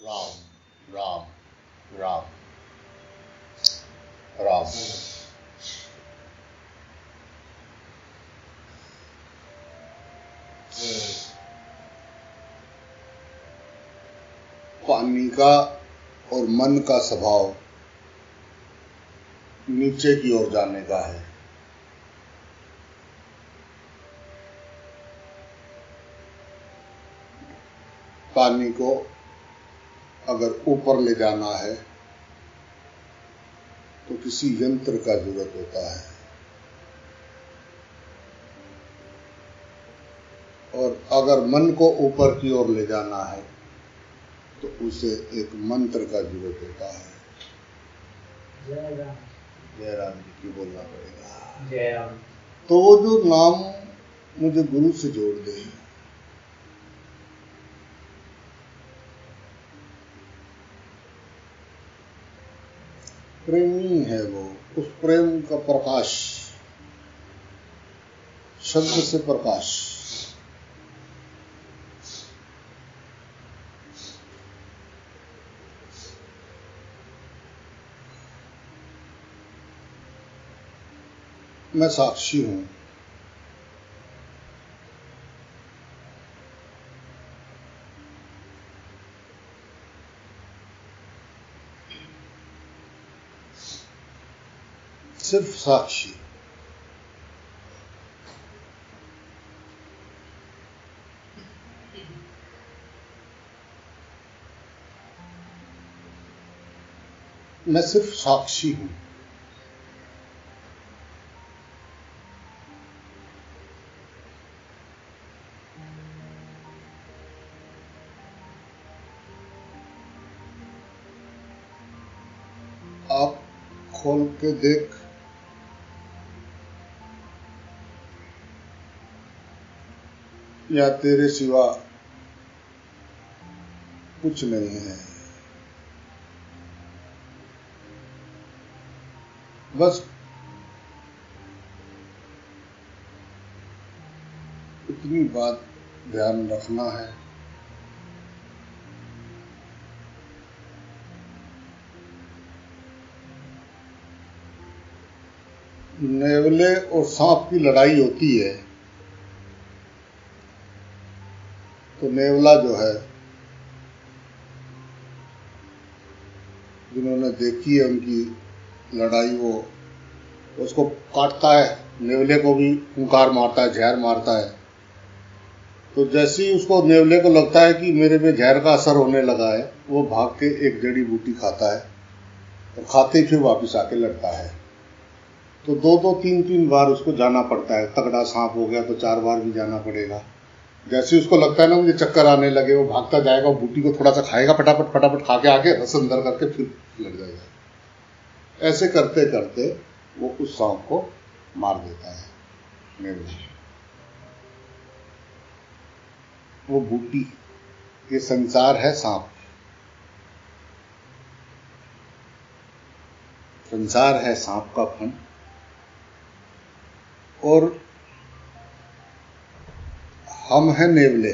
राम राम राम राम। पानी का और मन का स्वभाव नीचे की ओर जाने का है। पानी को अगर ऊपर ले जाना है तो किसी यंत्र का जरूरत होता है, और अगर मन को ऊपर की ओर ले जाना है तो उसे एक मंत्र का जरूरत होता है। जय राम जी की बोलना पड़ेगा। जय राम। तो वो जो नाम मुझे गुरु से जोड़ दे, प्रेमी है वो, उस प्रेम का प्रकाश, शब्द से प्रकाश। मैं साक्षी हूं, सिर्फ साक्षी। मैं सिर्फ साक्षी हूं। आप खोल के देख, या तेरे सिवा कुछ नहीं है। बस इतनी बात ध्यान रखना है, नेवले और सांप की लड़ाई होती है तो नेवला जो है, जिन्होंने देखी है उनकी लड़ाई, वो उसको काटता है, नेवले को भी फुंकार मारता है, जहर मारता है। तो जैसे ही उसको नेवले को लगता है कि मेरे पे जहर का असर होने लगा है, वो भाग के एक जड़ी बूटी खाता है और खाते ही फिर वापस आके लड़ता है। तो दो तीन बार उसको जाना पड़ता है। तगड़ा सांप हो गया तो 4 बार भी जाना पड़ेगा। जैसे उसको लगता है ना मुझे चक्कर आने लगे, वो भागता जाएगा, बूटी को थोड़ा सा खाएगा, फटाफट खा के आके रस अंदर करके फिर लग जाएगा। ऐसे करते करते वो उस सांप को मार देता है नेवला। वो बूटी, ये संसार है सांप, संसार है सांप का फन, और हम हैं नेवले।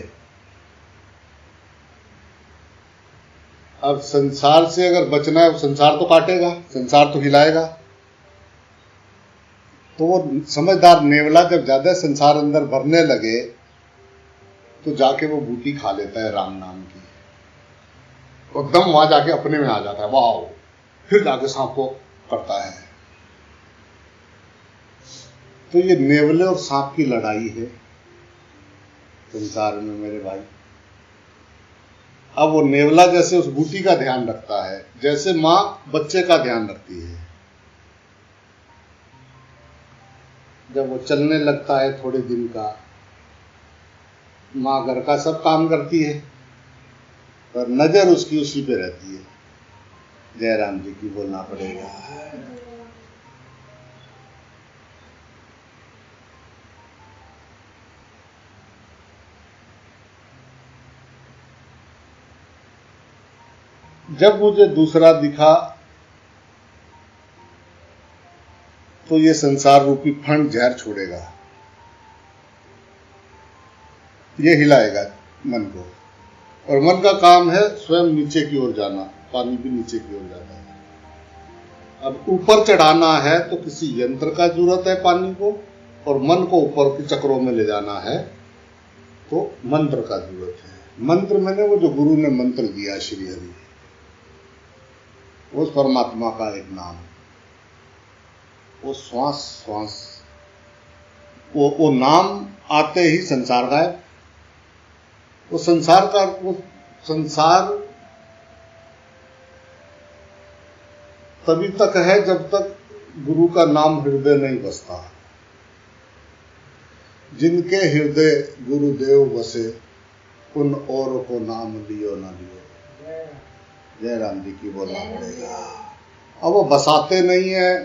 अब संसार से अगर बचना है, संसार तो काटेगा, संसार तो हिलाएगा। तो वो समझदार नेवला जब ज्यादा संसार अंदर भरने लगे तो जाके वो बूटी खा लेता है राम नाम की, एकदम वहां जाके अपने में आ जाता है, वाह। फिर जाके सांप को करता है। तो ये नेवले और सांप की लड़ाई है संसार में मेरे भाई। अब वो नेवला जैसे उस बूटी का ध्यान रखता है, जैसे मां बच्चे का ध्यान रखती है। जब वो चलने लगता है थोड़े दिन का, मां घर का सब काम करती है पर नजर उसकी उसी पे रहती है। जय राम जी की बोलना पड़ेगा। जब मुझे दूसरा दिखा तो ये संसार रूपी फंड जहर छोड़ेगा, ये हिलाएगा मन को। और मन का काम है स्वयं नीचे की ओर जाना, पानी भी नीचे की ओर जाता है। अब ऊपर चढ़ाना है तो किसी यंत्र का जरूरत है पानी को, और मन को ऊपर के चक्रों में ले जाना है तो मंत्र का जरूरत है। मंत्र मैंने वो जो गुरु ने मंत्र दिया श्री हरि, उस परमात्मा का एक नाम, वो श्वास श्वास, वो नाम आते ही संसार गायब। वो संसार तभी तक है जब तक गुरु का नाम हृदय नहीं बसता। जिनके हृदय गुरुदेव बसे, उन और को नाम लियो ना लियो। जय राम जी की बोलना पड़ेगा। अब वो बसाते नहीं है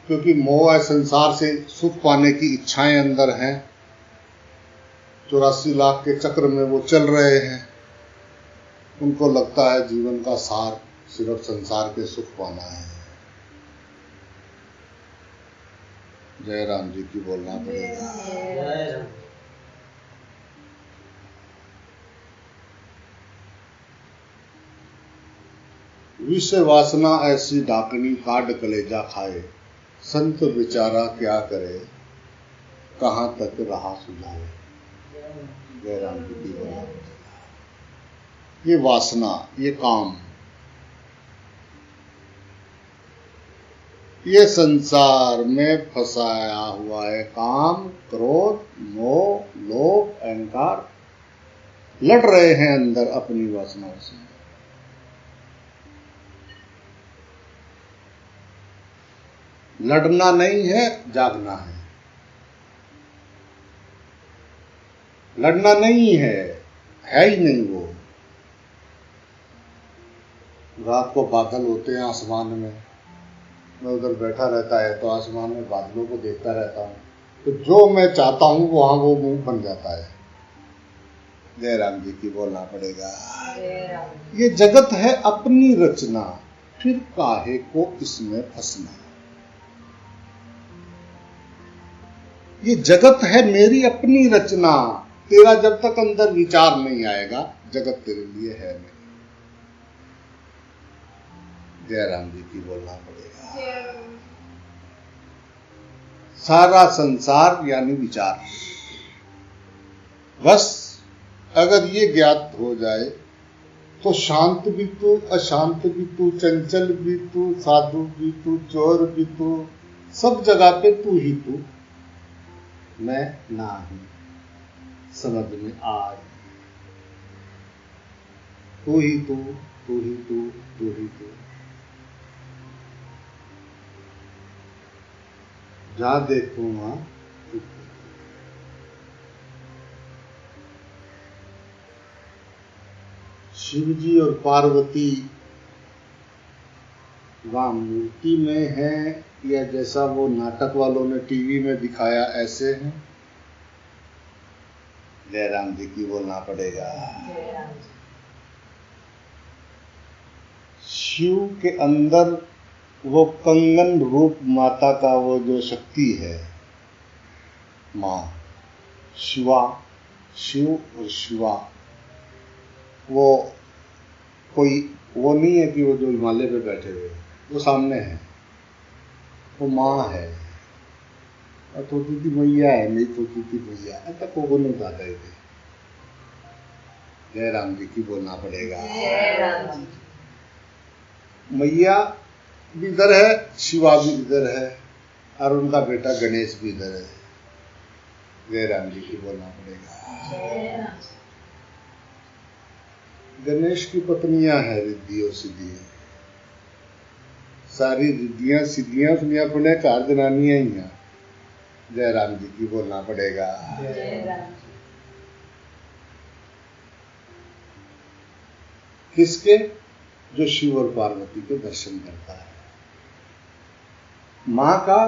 क्योंकि मोह है, संसार से सुख पाने की इच्छाएं अंदर हैं, 84 लाख के चक्र में वो चल रहे हैं। उनको लगता है जीवन का सार सिर्फ संसार के सुख पाना है। जय राम जी की बोलना पड़ेगा। विषय वासना ऐसी डाकनी काट कलेजा खाए, संत बेचारा क्या करे कहां तक रहा सुझाए। जय राम जी की बोलना पड़ेगा। ये वासना, ये काम, ये संसार में फंसाया हुआ है। काम, क्रोध, मोह, लोभ, अहंकार लड़ रहे हैं अंदर अपनी वासनाओं से। लड़ना नहीं है, जागना है। लड़ना नहीं है ही नहीं। वो रात को बादल होते हैं आसमान में, मैं उधर बैठा रहता है तो आसमान में बादलों को देखता रहता हूँ, तो जो मैं चाहता हूँ वहां वो मुंह बन जाता है। जय राम जी की बोलना पड़ेगा। ये जगत है अपनी रचना, फिर काहे को इसमें फंसना। ये जगत है मेरी अपनी रचना, तेरा जब तक अंदर विचार नहीं आएगा जगत तेरे लिए है नहीं। जय राम जी की बोलना पड़ेगा। सारा संसार यानी विचार, बस अगर ये ज्ञात हो जाए तो शांत भी तू, अशांत भी तू, चंचल भी तू, साधु भी तू, चोर भी तू, सब जगह पे तू ही तू, मैं ना ही समझ में आ। तू ही तू, तू ही तू, तू ही तू। जहां देखूं वहां तू। शिव जी और पार्वती वहां मूर्ति में है या जैसा वो नाटक वालों ने टीवी में दिखाया ऐसे हैं? जय राम जी की बोलना पड़ेगा। शिव के अंदर वो कंगन रूप माता का वो जो शक्ति है, माँ शिवा, शिव और शिवा, वो कोई वो नहीं है कि वो जो हिमालय पे बैठे हुए, वो सामने है, वो माँ है। और छोटी सी मैया है, मेरी छोटी सी मैया, ऐसा को नहीं जाता है। जय राम जी की बोलना पड़ेगा। मैया भी इधर है, शिवा भी इधर है, और उनका बेटा गणेश भी इधर है। जय राम जी की बोलना पड़ेगा। गणेश की पत्नियां हैं रिद्धि और सिद्धि, सारी रिद्धियां सिद्धियां उसने अपने कार जनानियां ही हैं। जय राम जी की बोलना पड़ेगा। किसके? जो शिव और पार्वती के दर्शन करता है। माँ का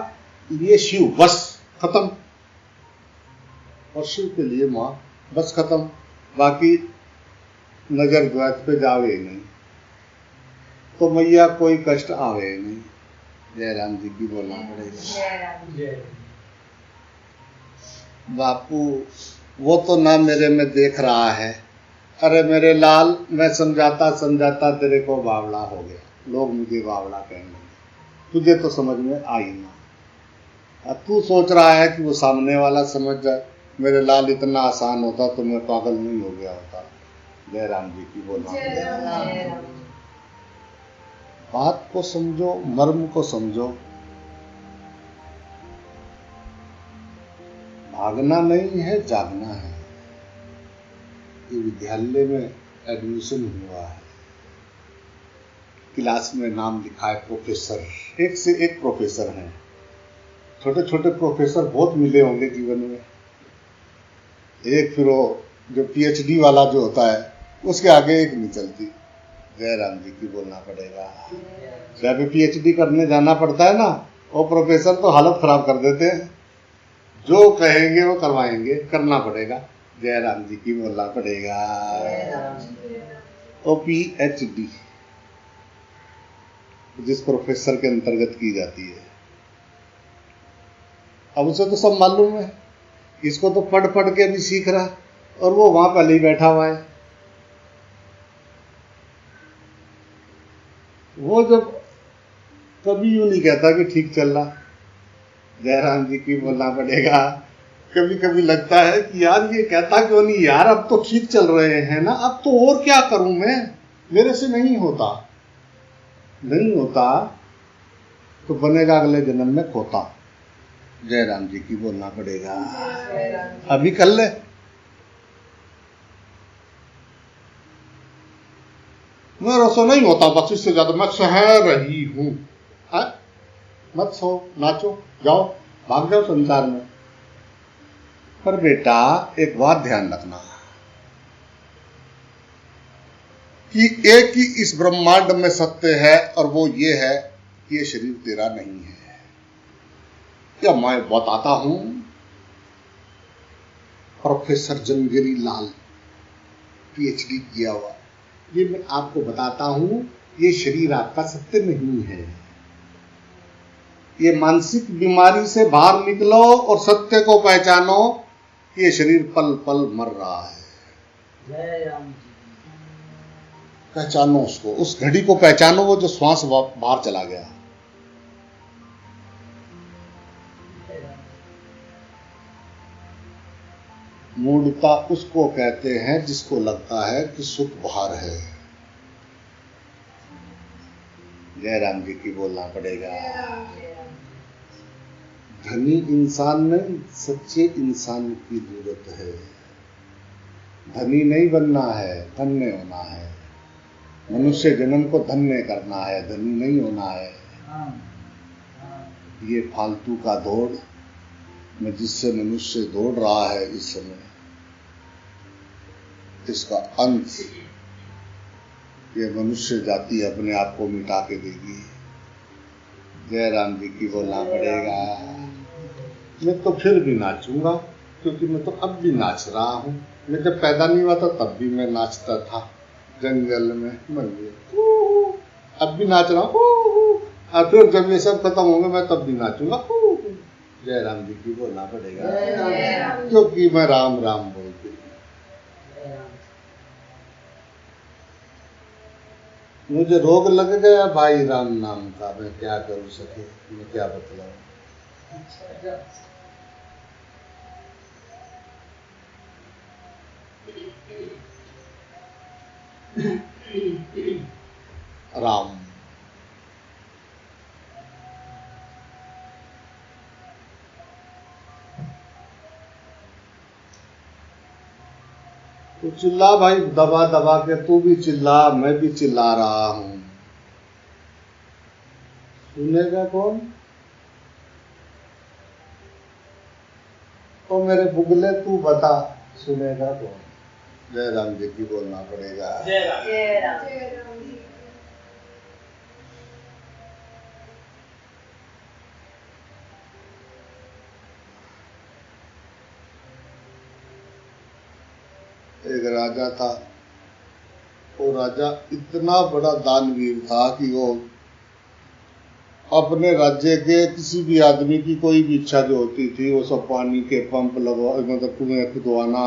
लिए शिव, बस खत्म, और शिव के लिए माँ, बस खत्म। बाकी नजर द्वैत पे जावे नहीं, तो मैया कोई कष्ट आवे नहीं। जय राम जी की बोलना पड़ेगा। बापू वो तो ना मेरे में देख रहा है, अरे मेरे लाल, मैं समझाता समझाता तेरे को बावला हो गया, लोग मुझे बावला कहेंगे, तुझे तो समझ में आई ना। अब तू सोच रहा है कि वो सामने वाला समझ जाए। मेरे लाल, इतना आसान होता तो मैं पागल नहीं हो गया होता। जय राम जी की बोलना। बात को समझो, मर्म को समझो। भागना नहीं है, जागना है। ये विद्यालय में एडमिशन हुआ है, क्लास में नाम लिखा है प्रोफेसर, एक से एक प्रोफेसर हैं। छोटे छोटे प्रोफेसर बहुत मिले होंगे जीवन में। एक फिर वो जो पीएचडी वाला जो होता है, उसके आगे एक नहीं चलती। जय राम जी की बोलना पड़ेगा। जब पीएचडी करने जाना पड़ता है ना, वो प्रोफेसर तो हालत खराब कर देते हैं। जो कहेंगे वो करवाएंगे, करना पड़ेगा। जय राम जी की बोलना पड़ेगा। ओ पीएचडी जिस प्रोफेसर के अंतर्गत की जाती है, अब उसे तो सब मालूम है। इसको तो पढ़ पढ़ के भी सीख रहा, और वो वहां पहले ही बैठा हुआ है। वो जब कभी यूं नहीं कहता कि ठीक चल रहा। जयराम जी की बोलना पड़ेगा। कभी कभी लगता है कि यार ये कहता क्यों नहीं यार, अब तो ठीक चल रहे हैं ना, अब तो और क्या करूं मैं, मेरे से नहीं होता। नहीं होता तो बनेगा अगले जन्म में खोता। जयराम जी की बोलना पड़ेगा। अभी कर ले। मेरे से नहीं होता, बस इससे ज्यादा मैं सह रही हूं। मत सो, नाचो, जाओ, भाग जाओ संसार में। पर बेटा एक बात ध्यान रखना कि एक ही इस ब्रह्मांड में सत्य है, और वो ये है कि ये शरीर तेरा नहीं है। क्या मैं बताता हूं, प्रोफेसर जंगेरी लाल, पीएचडी किया हुआ, ये मैं आपको बताता हूं, ये शरीर आपका सत्य नहीं है। ये मानसिक बीमारी से बाहर निकलो और सत्य को पहचानो कि ये शरीर पल पल मर रहा है। पहचानो उसको, उस घड़ी को पहचानो, वो जो श्वास बाहर चला गया। मूढ़ता उसको कहते हैं जिसको लगता है कि सुख बाहर है। जय राम जी की बोलना पड़ेगा। धनी इंसान नहीं, सच्चे इंसान की जरूरत है। धनी नहीं बनना है, धन्य होना है। मनुष्य जन्म को धन्य करना है, धनी नहीं होना है। ये फालतू का दौड़ में जिससे मनुष्य दौड़ रहा है इस समय, इसका अंत ये मनुष्य जाति अपने आप को मिटा के देगी। जय राम जी की बोलना पड़ेगा। मैं तो फिर भी नाचूंगा, क्योंकि मैं तो अब भी नाच रहा हूं। मैं जब पैदा नहीं हुआ था तब भी मैं नाचता था, जंगल में मंदिर, अब भी नाच रहा हूँ। और फिर जब ये सब खत्म होंगे मैं तब भी नाचूंगा। जय राम जी की बोलना पड़ेगा, क्योंकि मैं राम राम बोलती हूँ। मुझे रोग लग गया भाई राम नाम का, मैं क्या करूं सके, मैं क्या बतलाऊं। राम तो चिल्ला भाई, दबा दबा के, तू भी चिल्ला, मैं भी चिल्ला रहा हूं। सुनेगा कौन? तो मेरे बुगले तू बता, सुनेगा कौन? जय राम जी की बोलना पड़ेगा। जय राम। एक राजा था, वो राजा इतना बड़ा दानवीर था कि वो अपने राज्य के किसी भी आदमी की कोई भी इच्छा जो होती थी वो सब पानी के पंप लगवा, मतलब कुएं खुदवाना,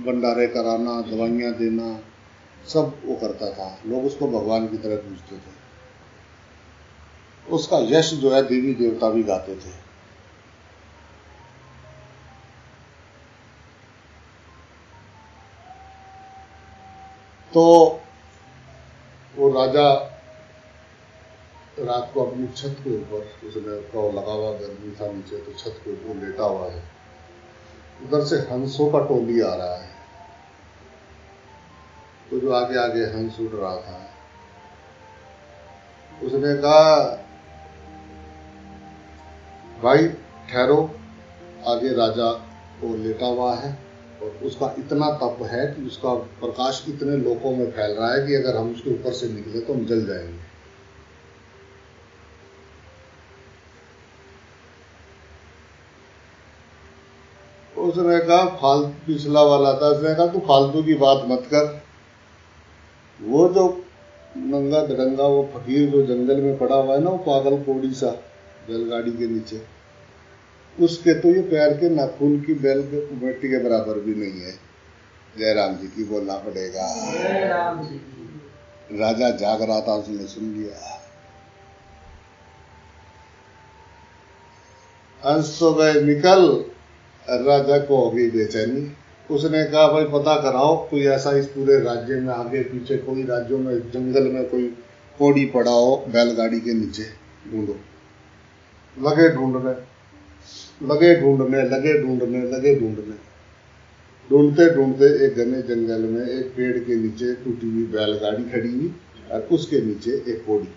भंडारे कराना, दवाइयाँ देना, सब वो करता था। लोग उसको भगवान की तरह पूजते थे। उसका यश जो है देवी देवता भी गाते थे। तो वो राजा रात को अपनी छत के ऊपर, उसने कौ लगा हुआ, गर्मी था नीचे, तो छत के ऊपर लेटा हुआ है। उधर से हंसों का टोली आ रहा है। तो जो आगे आगे हंस उड़ रहा था, उसने कहा, भाई ठहरो, आगे राजा वो लेटा हुआ है और उसका इतना तप है कि उसका प्रकाश इतने लोकों में फैल रहा है कि अगर हम उसके ऊपर से निकले तो हम जल जाएंगे। उसने कहा, पिछला वाला था, उसने कहा तू फालतू की बात मत कर। वो जो नंगा धड़ंगा वो फकीर जो जंगल में पड़ा हुआ है ना, वो पागल कोड़ी सा बैलगाड़ी के नीचे, उसके तो ये पैर के नाखून की बैल मिट्टी के बराबर भी नहीं है। जयराम जी की बोलना पड़ेगा। जयराम जी की। राजा जाग रहा था, उसने सुन लिया। हंस तो गए निकल, राजा को हो गई बेचैनी। उसने कहा, भाई पता कराओ कोई ऐसा इस पूरे राज्य में, आगे पीछे कोई राज्यों में, जंगल में कोई कोड़ी पड़ा हो बैलगाड़ी के नीचे, ढूंढो। लगे ढूंढने, लगे ढूंढने, लगे ढूंढने, लगे ढूंढने, ढूंढते ढूंढते एक घने जंगल में एक पेड़ के नीचे टूटी हुई बैलगाड़ी खड़ी हुई और उसके नीचे एक कोड़ी।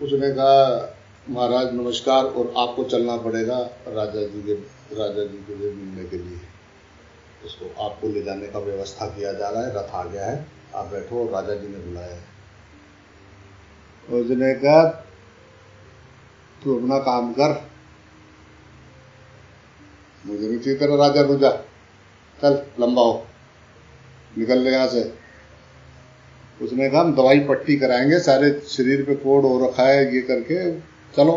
उसने कहा, महाराज नमस्कार, और आपको चलना पड़ेगा राजा जी के लिए मिलने के लिए। उसको आपको ले जाने का व्यवस्था किया जा रहा है, रथ आ गया है, आप बैठो, और राजा जी ने बुलाया है। उसने कहा, तू अपना काम कर, मुझे नहीं चाहिए तेरा राजा रुजा, चल लंबा हो, निकल ले यहाँ से। उसने कहा, हम दवाई पट्टी कराएंगे, सारे शरीर पे कोड़ हो रखा है, ये करके चलो।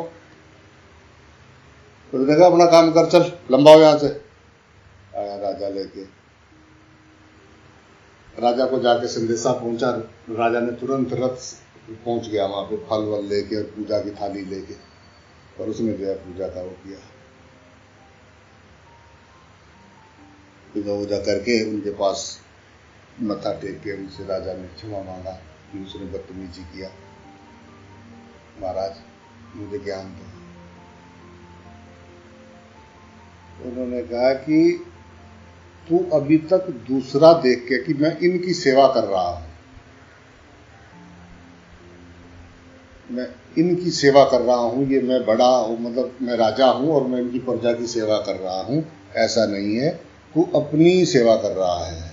उसने कहा, अपना काम कर, चल लंबा हो यहाँ से। आया राजा लेके, राजा को जाके संदेशा पहुंचा। राजा ने तुरंत रथ पहुंच गया वहां पे, फल वल लेके और पूजा की थाली लेके, और उसने जो है पूजा का वो किया। पूजा वूजा करके उनके पास मत्था टेक के उनसे राजा ने क्षमा मांगा कि उसने बदतमीजी किया। महाराज मुझे ज्ञान दो। उन्होंने कहा कि तू अभी तक दूसरा देख के कि मैं इनकी सेवा कर रहा हूं, मैं इनकी सेवा कर रहा हूं, ये मैं बड़ा हूं, मतलब मैं राजा हूं और मैं इनकी प्रजा की सेवा कर रहा हूं, ऐसा नहीं है, तू अपनी सेवा कर रहा है।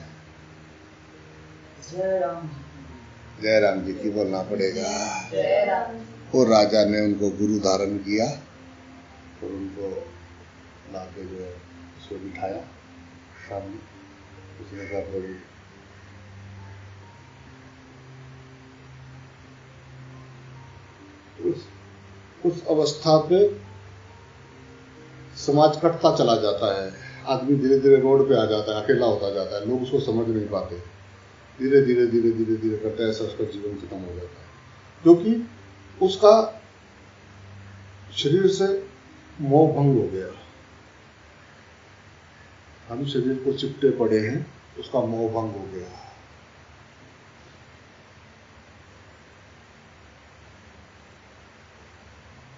जयराम जी की बोलना पड़ेगा। और राजा ने उनको गुरु धारण किया और उनको लाके जो है उसको बिठाया सामने। उसने कहा, प्रभु उस अवस्था पे समाज कटता चला जाता है, आदमी धीरे धीरे रोड पे आ जाता है, अकेला होता जाता है, लोग उसको समझ नहीं पाते, धीरे धीरे धीरे धीरे धीरे करते ऐसा उसका जीवन खत्म हो जाता है, क्योंकि उसका शरीर से मोह भंग हो गया। हम शरीर को चिपटे पड़े हैं, उसका मोह भंग हो गया।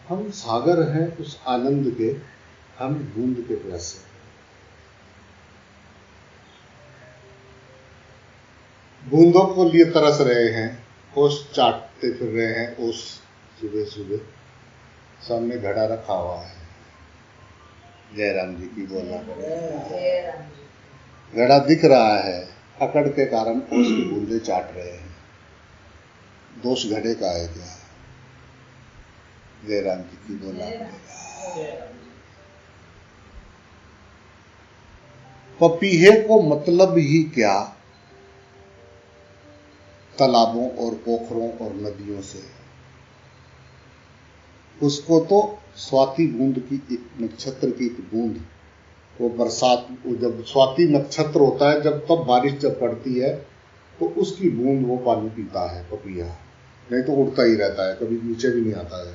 हम सागर हैं उस आनंद के, हम बूंद के प्यासे। बूंदों को लिए तरस रहे हैं, ओस चाटते फिर रहे हैं, ओस सुबह सुबह सामने घड़ा रखा हुआ है। जयराम जी की बोलना पड़ेगा। घड़ा दिख रहा है, अकड़ के कारण ओस की बूंदे चाट रहे हैं, दोष घड़े का है क्या? जयराम जी की बोलना पड़ेगा। पपीहे को मतलब ही क्या, तालाबों और पोखरों और नदियों से। उसको तो स्वाति बूंद की, एक नक्षत्र की एक बूंद, वो बरसात, जब स्वाति नक्षत्र होता है जब, तब बारिश जब पड़ती है तो उसकी बूंद वो पानी पीता है पपीहा, नहीं तो उड़ता ही रहता है, कभी नीचे भी नहीं आता है,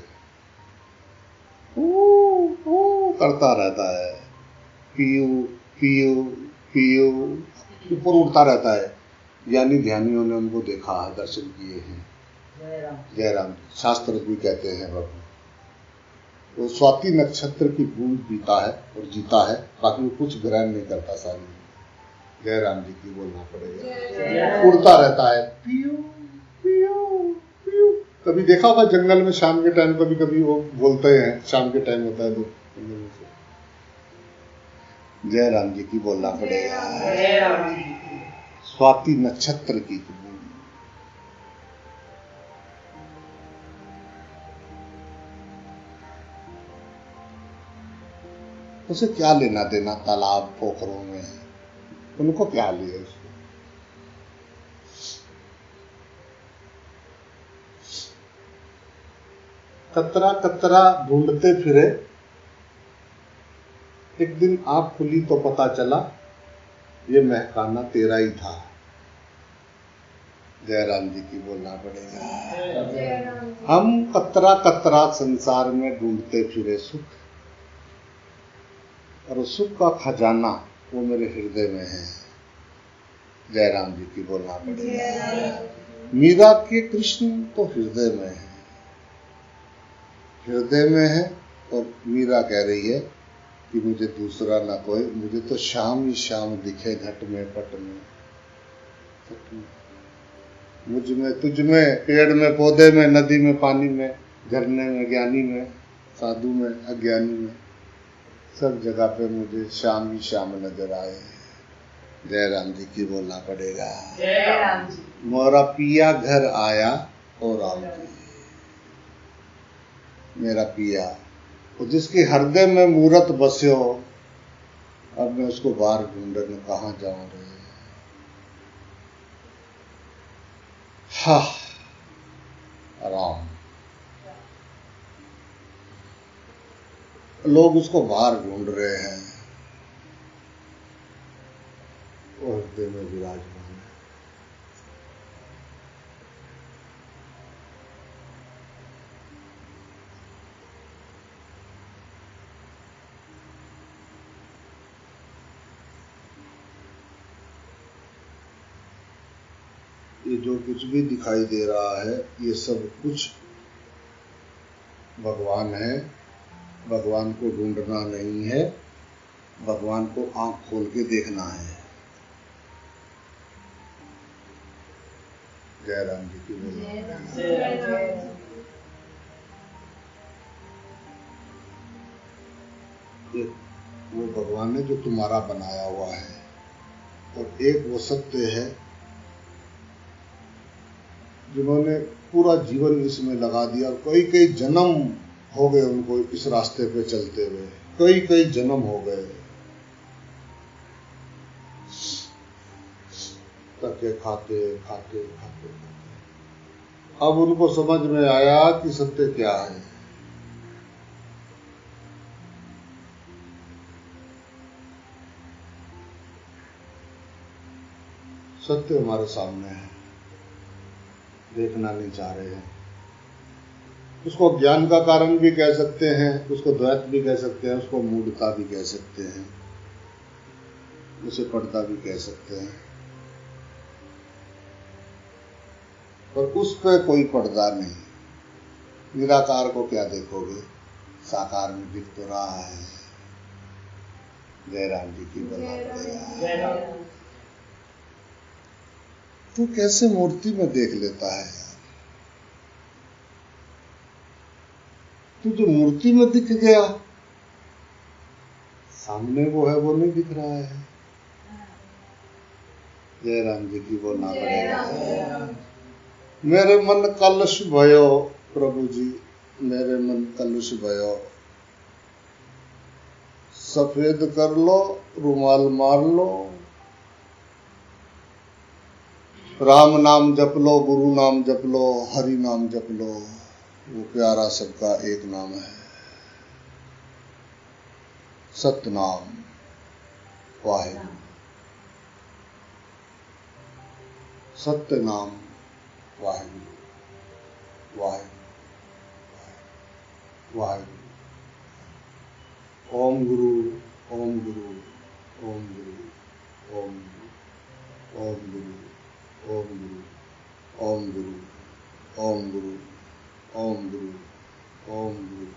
करता रहता है, पीयू पीयू पीयू, ऊपर उड़ता रहता है। यानी ध्यानियों ने उनको देखा है, दर्शन किए हैं, जयराम शास्त्र भी कहते हैं बाबू। वो स्वाति नक्षत्र की बूंद पीता है और जीता है, बाकी वो कुछ ग्रहण नहीं करता सारी। जयराम जी की बोलना पड़ेगा, उड़ता रहता है, पियो पियो पियो। कभी देखा होगा जंगल में शाम के टाइम, कभी कभी वो बोलते हैं, शाम के टाइम होता है तो। जयराम जी की बोलना पड़ेगा, स्वाति नक्षत्र की बूंद। उसे क्या लेना देना तालाब पोखरों में, उनको क्या लिए उसको। कतरा कतरा ढूंढते फिरे, एक दिन आंख खुली तो पता चला ये महकाना तेरा ही था। जयराम जी की बोलना पड़ेगा। हम कतरा कतरा संसार में ढूंढते फिरे सुख, और सुख का खजाना वो मेरे हृदय में है। जयराम जी की बोलना पड़ेगा। मीरा के कृष्ण तो हृदय में है, हृदय में है, और मीरा कह रही है कि मुझे दूसरा ना कोई, मुझे तो शाम ही शाम दिखे घट में पट में, मुझ में तुझ में, पेड़ में पौधे में, नदी में पानी में, झरने में ज्ञानी में, साधु में अज्ञानी में, सब जगह पे मुझे शाम ही शाम नजर आए। जयराम जी की बोलना पड़ेगा। मोरा पिया घर आया और राम जी, मेरा पिया, और जिसके हृदय में मूरत बस्यो, अब मैं उसको बाहर ढूंढने कहाँ जाऊं रे। हा राम, लोग उसको बाहर ढूंढ रहे हैं, वो हृदय में विराजमान है। ये जो कुछ भी दिखाई दे रहा है, ये सब कुछ भगवान है। भगवान को ढूंढना नहीं है, भगवान को आंख खोल के देखना है। जयराम जी की बोलना। एक वो भगवान है जो तुम्हारा बनाया हुआ है, और एक वो सत्य है जिन्होंने पूरा जीवन इसमें लगा दिया, और कई कई जन्म हो गए उनको इस रास्ते पे चलते हुए, कई कई जन्म हो गए, धक्के खाते खाते खाते। अब उनको समझ में आया कि सत्य क्या है। सत्य हमारे सामने है, देखना नहीं चाह रहे हैं। उसको ज्ञान का कारण भी कह सकते हैं, उसको द्वैत भी कह सकते हैं, उसको मूढ़ता भी कह सकते हैं, उसे पर्दा भी कह सकते हैं, पर उस पर कोई पर्दा नहीं। निराकार को क्या देखोगे, साकार में दिख तो रहा है। जयराम जी की बोलना पड़ेगा। तू कैसे मूर्ति में देख लेता है यार, तू जो मूर्ति में दिख गया, सामने वो है वो नहीं दिख रहा है। जयराम जी की बोलना पड़ेगा। मेरे मन कलश भयो प्रभु जी, मेरे मन कलश भयो, सफेद कर लो, रुमाल मार लो, राम नाम जप लो, गुरु नाम जप लो, हरि नाम जप लो, वो प्यारा सबका एक नाम है, सतनाम वाहिगुरु। सत्य नाम वाहिगुरु, वाहिगुरु, वाहिगुरु। ओम गुरु, ओम गुरु, ओम गुरु, ओम गुरु, ओम गुरु, ओम गुरु, ओम गुरु, ओम गुरु, ओम गुरु, ओम गुरु।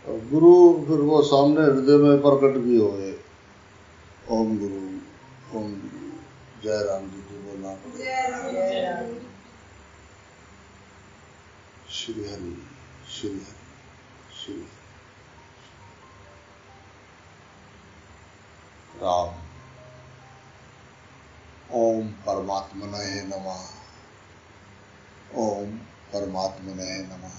और गुरु फिर वो सामने हृदय में प्रकट भी होए। ओम गुरु, ओम गुरु। जय राम जी को बोलना पड़ेगा। श्री हरि, श्री हरि, श्री हरि। राम। ओम परमात्मने नमः। ओम परमात्मने नमः।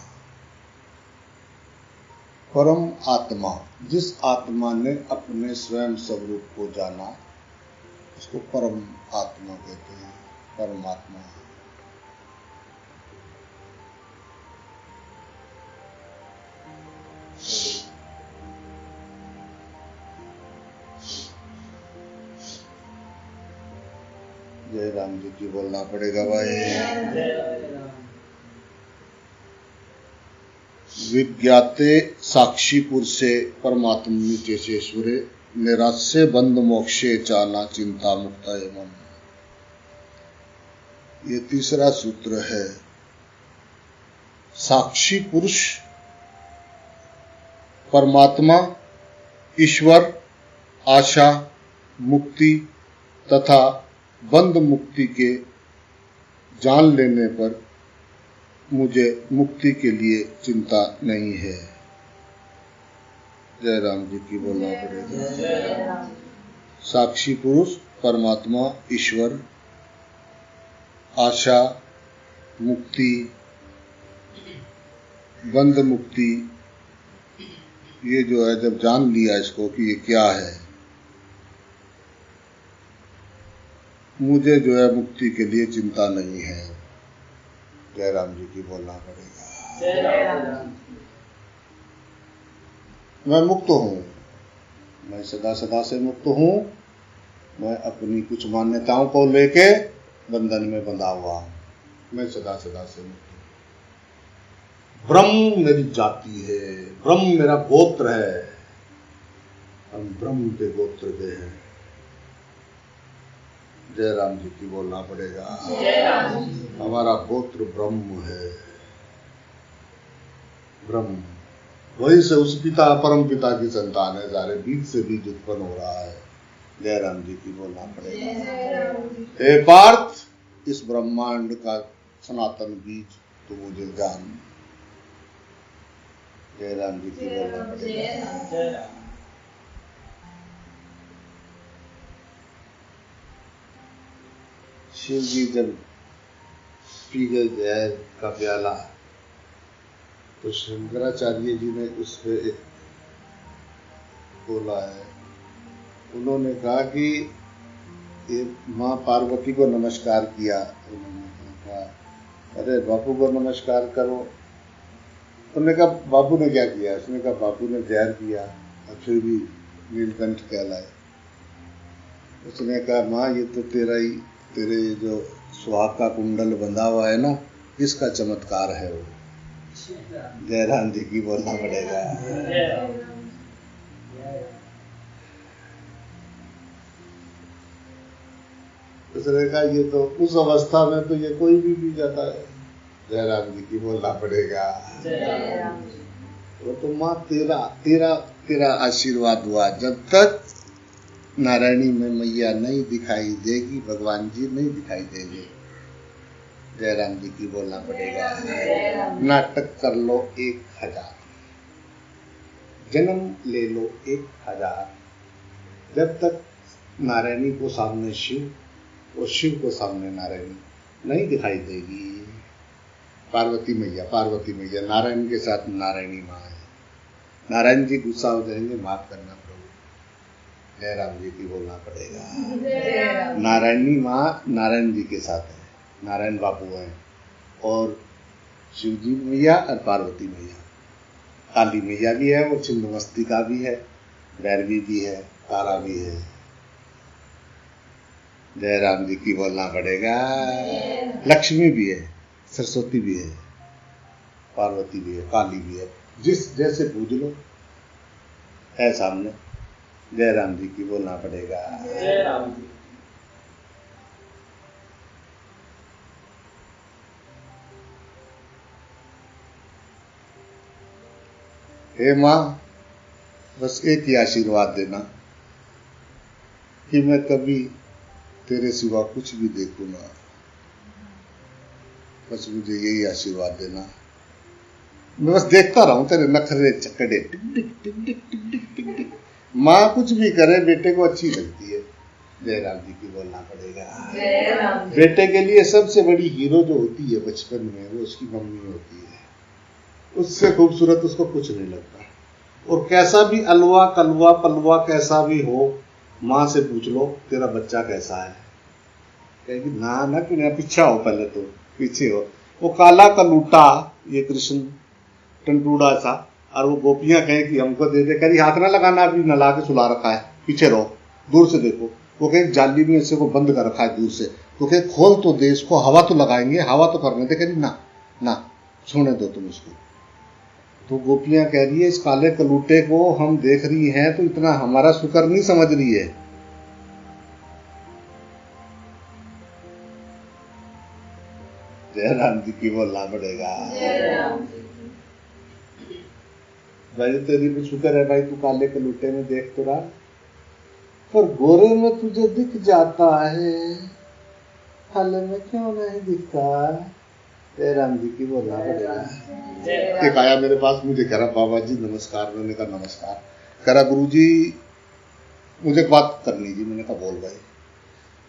परम आत्मा, जिस आत्मा ने अपने स्वयं स्वरूप को जाना, उसको परम आत्मा कहते हैं, परमात्मा। जय राम जी की बोलना पड़ेगा भाई। विज्ञाते साक्षी पुरुषे परमात्मनि चेतेश्वरे निराश्य बंध मोक्षे चाना चिंता मुक्त एवं। ये तीसरा सूत्र है। साक्षी पुरुष परमात्मा, ईश्वर, आशा, मुक्ति तथा बंध मुक्ति के जान लेने पर मुझे मुक्ति के लिए चिंता नहीं है। जय राम जी की बोलना पड़ेगा। साक्षी पुरुष परमात्मा, ईश्वर, आशा, मुक्ति, बंध मुक्ति, ये जो है जब जान लिया इसको कि ये क्या है, मुझे जो है मुक्ति के लिए चिंता नहीं है। जय राम जी की बोलना पड़ेगा। मैं मुक्त हूँ, मैं सदा सदा से मुक्त हूँ। मैं अपनी कुछ मान्यताओं को लेके बंधन में बंधा हुआ हूँ। मैं सदा सदा से मुक्त हूँ। ब्रह्म मेरी जाति है, ब्रह्म मेरा गोत्र है। हम ब्रह्म के गोत्र के हैं। जय राम जी की बोलना पड़ेगा। हमारा गोत्र ब्रह्म है। ब्रह्म वही से उस पिता, परम पिता की संतान है। सारे बीज से बीज उत्पन्न हो रहा है। जय राम जी की बोलना पड़ेगा। हे पार्थ, इस ब्रह्मांड का सनातन बीज तो मुझे जान। जय राम जी की बोलना पड़ेगा। शिव जी जब पी गए जहर का प्याला, तो शंकराचार्य जी ने उस पे एक बोला है। उन्होंने कहा कि ये माँ पार्वती को नमस्कार किया। उन्होंने कहा, अरे बापू को नमस्कार करो। उन्होंने कहा बापू ने क्या किया? उसने कहा बापू ने जहर किया और फिर भी नीलकंठ कहलाए। उसने कहा माँ, ये तो तेरे जो सुहाग का कुंडल बंधा हुआ है ना, इसका चमत्कार है वो। जय राम जी की बोलना पड़ेगा। उसने कहा ये तो उस अवस्था में तो ये कोई भी पी जाता है। जय राम जी की बोलना पड़ेगा। वो तो माँ तेरा आशीर्वाद हुआ। जब तक नारायणी में मैया नहीं दिखाई देगी, भगवान जी नहीं दिखाई देंगे। जय राम जी की बोलना पड़ेगा। नाटक कर लो 1000, जन्म ले लो 1000, जब तक नारायणी को सामने शिव और शिव को सामने नारायणी नहीं दिखाई देगी। पार्वती मैया नारायण के साथ नारायणी माँ है। नारायण जी गुस्सा हो जाएंगे, माफ करना प्रभु, जय राम जी की बोलना पड़ेगा। नारायणी माँ नारायण जी के साथ है, नारायण बापू हैं, और शिव जी मैया और पार्वती मैया। काली मैया भी है, और छिन्नमस्तिका भी है, भैरवी भी है, तारा भी है। जय राम जी की बोलना पड़ेगा। लक्ष्मी भी है, सरस्वती भी है, पार्वती भी है, काली भी है, जिस जैसे पूज लो है सामने। जय राम जी की बोलना पड़ेगा। जय राम जी। हे माँ, बस एक ही आशीर्वाद देना कि मैं कभी तेरे सिवा कुछ भी देखूं ना, बस मुझे यही आशीर्वाद देना। मैं बस देखता रहूं तेरे नखरे चकड़े, टिक टिक टिक टिक टिक टिक टिक टिक। माँ कुछ भी करे बेटे को अच्छी लगती है। जय राम जी की बोलना पड़ेगा। जय राम जी। बेटे के लिए सबसे बड़ी हीरो जो होती है बचपन में, वो उसकी मम्मी होती है। उससे खूबसूरत उसको कुछ नहीं लगता। और कैसा भी अलवा कलवा पलवा कैसा भी हो, माँ से पूछ लो तेरा बच्चा कैसा है, कहेगी ना ना कि ना, पीछा हो, पहले तो पीछे हो। वो काला कलूटा ये कृष्ण टंटूड़ा सा, और वो गोपियां कहें कि हमको दे दे, कहीं हाथ ना लगाना, अभी नला के सुला रखा है, पीछे रहो, दूर से देखो। वो कहे जाली में ऐसे को बंद कर रखा है दूर से, तो कहे खोल तो दे इसको, हवा तो लगाएंगे, हवा तो करने दे। कह ना ना, छोड़ने दो तुम इसको। तो गोपियां कह रही है इस काले कलूटे को हम देख रही हैं तो इतना हमारा शुक्र नहीं समझ रही है। जय राम जी की बोलना पड़ेगा। भाई तेरी भी शुक्र है भाई, तू काले कलूटे में देख तो रहा, पर गोरे में तुझे दिख जाता है, काले में क्यों नहीं दिखता। जय राम जी की बोलना पड़ेगा। एक आया मेरे पास, मुझे कह रहा बाबा जी नमस्कार। मैंने कहा नमस्कार। कह रहा गुरु जी मुझे एक बात करनी जी। मैंने कहा बोल भाई।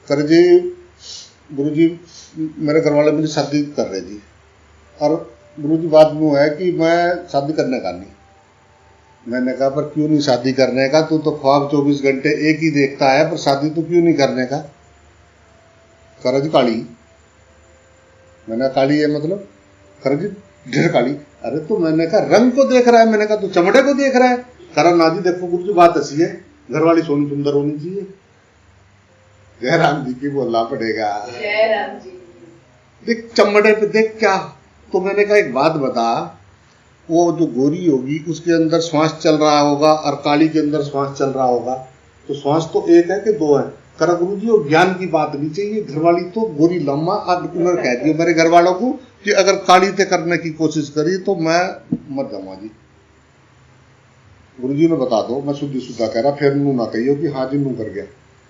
कर जी गुरु जी मेरे घर वाले मुझे शादी कर रहे जी, और गुरु जी बात वो है कि मैं शादी करने का नहीं। मैंने कहा पर क्यों नहीं शादी करने का, तू तो ख्वाब 24 घंटे एक ही देखता है, पर शादी तो क्यों नहीं करने का। कर जी काली। मैंने कहा काली है मतलब, कर जी ढेर काली। अरे तो मैंने कहा रंग को देख रहा है, मैंने कहा तू चमड़े को देख रहा है। करा ना जी देखो गुरु जी बात ऐसी है, घर वाली सोनी सुंदर होनी चाहिए। जय राम जी की बोलना पड़ेगा। जय राम जी। देख चमड़े पे देख क्या। तो मैंने कहा एक बात बता, वो जो गोरी होगी उसके अंदर श्वास चल रहा होगा और काली के अंदर श्वास चल रहा होगा, तो श्वास तो एक है कि दो है। करा गुरु जी वो ज्ञान की बात नहीं चाहिए, घरवाली तो गोरी लम्मा और उन्होंने कह दिया मेरे घर वालों को कि अगर काली ते करने की कोशिश करी तो मैं मर जाऊंगा जी। गुरु जी ने बता दो, मैं शुद्धि शुद्धा कह रहा, फिर नू ना कहियो कि हाँ जी नू कर गया,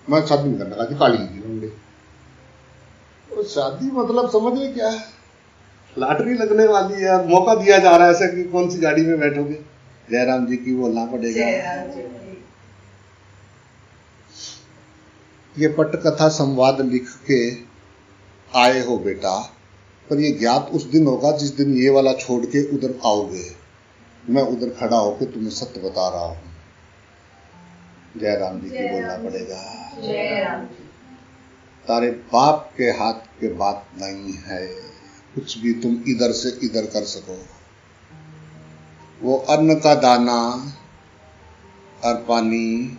मैं शादी नहीं करने का काली जी होंगे। शादी मतलब समझ रहे क्या, लॉटरी लगने वाली है, मौका दिया जा रहा है ऐसा कि कौन सी गाड़ी में बैठोगे। जय राम जी की बोलना पड़ेगा। ये पटकथा संवाद लिख के आए हो बेटा, पर ये ज्ञात उस दिन होगा जिस दिन ये वाला छोड़ के उधर आओगे। मैं उधर खड़ा होकर तुम्हें सत्य बता रहा हूं। जय राम जी की बोलना पड़ेगा। जय राम जी। तारे बाप के हाथ के बात नहीं है कुछ भी तुम इधर से इधर कर सको। वो अन्न का दाना और पानी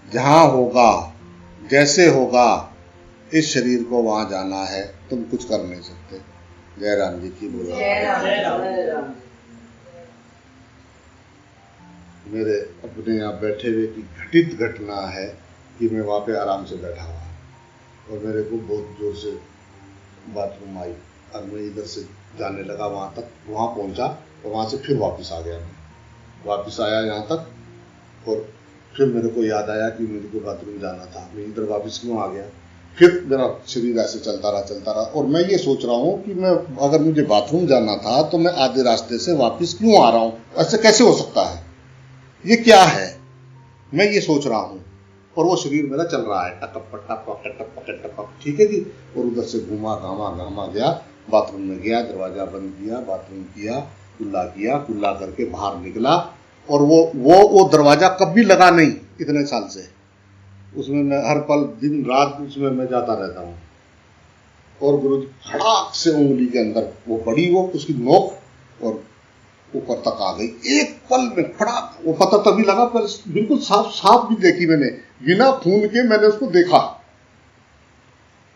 जहां होगा जैसे होगा, इस शरीर को वहां जाना है, तुम कुछ कर नहीं सकते। जय राम जी की बोलो। मेरे अपने यहाँ बैठे हुए की घटित घटना है कि मैं वहां पे आराम से बैठा हुआ और मेरे को बहुत जोर से बाथरूम आई और मैं इधर से जाने लगा वहां तक, वहां पहुंचा और वहां से फिर वापस आ गया। मैं वापस आया यहाँ तक और फिर मेरे को याद आया कि मेरे को बाथरूम जाना था, मैं इधर वापस क्यों आ गया। फिर मेरा शरीर ऐसे चलता रहा और मैं ये सोच रहा हूँ कि मैं अगर मुझे बाथरूम जाना था तो मैं आधे रास्ते से वापस क्यों आ रहा हूँ, ऐसे कैसे हो सकता है, ये क्या है, मैं ये सोच रहा हूँ। और वो शरीर मेरा चल रहा है टपक टपक टपक टपक, ठीक है जी। और उधर से घूमा घामा गया, बाथरूम में गया, दरवाजा बंद किया, बाथरूम किया, कुल्ला करके बाहर निकला और वो दरवाजा कभी लगा नहीं, इतने साल से, उसमें मैं हर पल दिन रात उसमें मैं जाता रहता हूँ। और गुरुजी फटाक से उंगली के अंदर वो पड़ी, वो उसकी नोक और ऊपर तक आ गई एक पल में, फटाक। वो पता तभी लगा, पर बिल्कुल साफ साफ भी देखी मैंने, बिना खून के मैंने उसको देखा।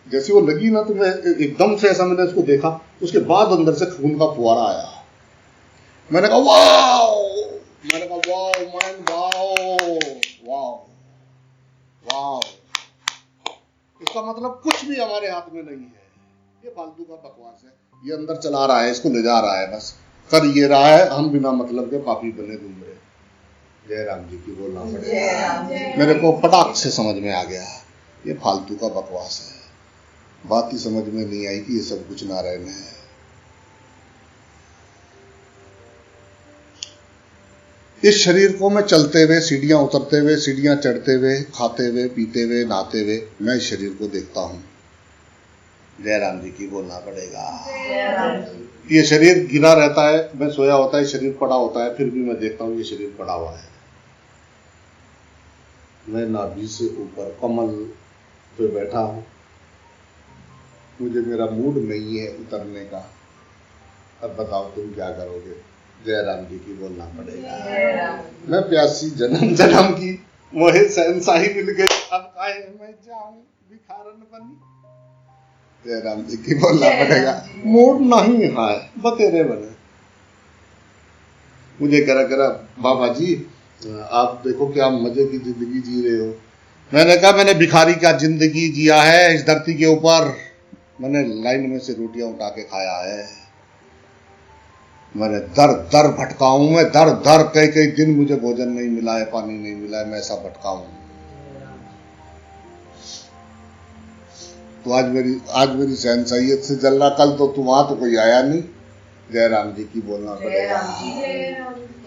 जैसे वो लगी ना तो मैं एकदम से ऐसा मैंने उसको देखा, उसके बाद अंदर से खून का फुहारा आया। मैंने कहा वाओ, मैंने कहा wow man, wow wow wow. इसका मतलब कुछ भी हमारे हाथ में नहीं है, ये फालतू का बकवास है, ये अंदर चला रहा है, इसको ले जा रहा है, बस कर ये रहा है, हम बिना मतलब के पापी बने घूम रहे। जय राम जी की बोलना पड़ेगा। मेरे को फटाक से समझ में आ गया, ये फालतू का बकवास है। बात ही समझ में नहीं आई कि ये सब कुछ नारायण है। इस शरीर को मैं चलते हुए, सीढ़ियां उतरते हुए, सीढ़ियां चढ़ते हुए, खाते हुए, पीते हुए, नहाते हुए, मैं इस शरीर को देखता हूं। जय राम जी की बोलना पड़ेगा। ये शरीर गिरा रहता है, मैं सोया होता है, शरीर पड़ा होता है, फिर भी मैं देखता हूं ये शरीर पड़ा हुआ है। मैं नाभि से ऊपर कमल पे बैठा हूं, मुझे मेरा मूड नहीं है उतरने का। अब बताओ तुम क्या करोगे? जय राम जी की बोलना पड़ेगा। मैं प्यासी जन्म जन्म की, मोहे शहंशाही मिल गई, अब काहे मैं जाऊं भिखारन बनी। जय राम जी की बोलना पड़ेगा। मूड नहीं है, बतेरे बने। मुझे करा बाबा जी आप देखो क्या मजे की जिंदगी जी रहे हो। मैंने कहा मैंने भिखारी का जिंदगी जिया है इस धरती के ऊपर, मैंने लाइन में से रोटियां उठा के खाया है, मैंने दर दर भटका हूं, मैं दर दर कई दिन मुझे भोजन नहीं मिला है, पानी नहीं मिला है, मैं ऐसा भटका हूं। तो आज मेरी सहनसाहियत से जल रहा, कल तो तू वहां तो कोई आया नहीं। जय राम जी की बोलना पड़ेगा।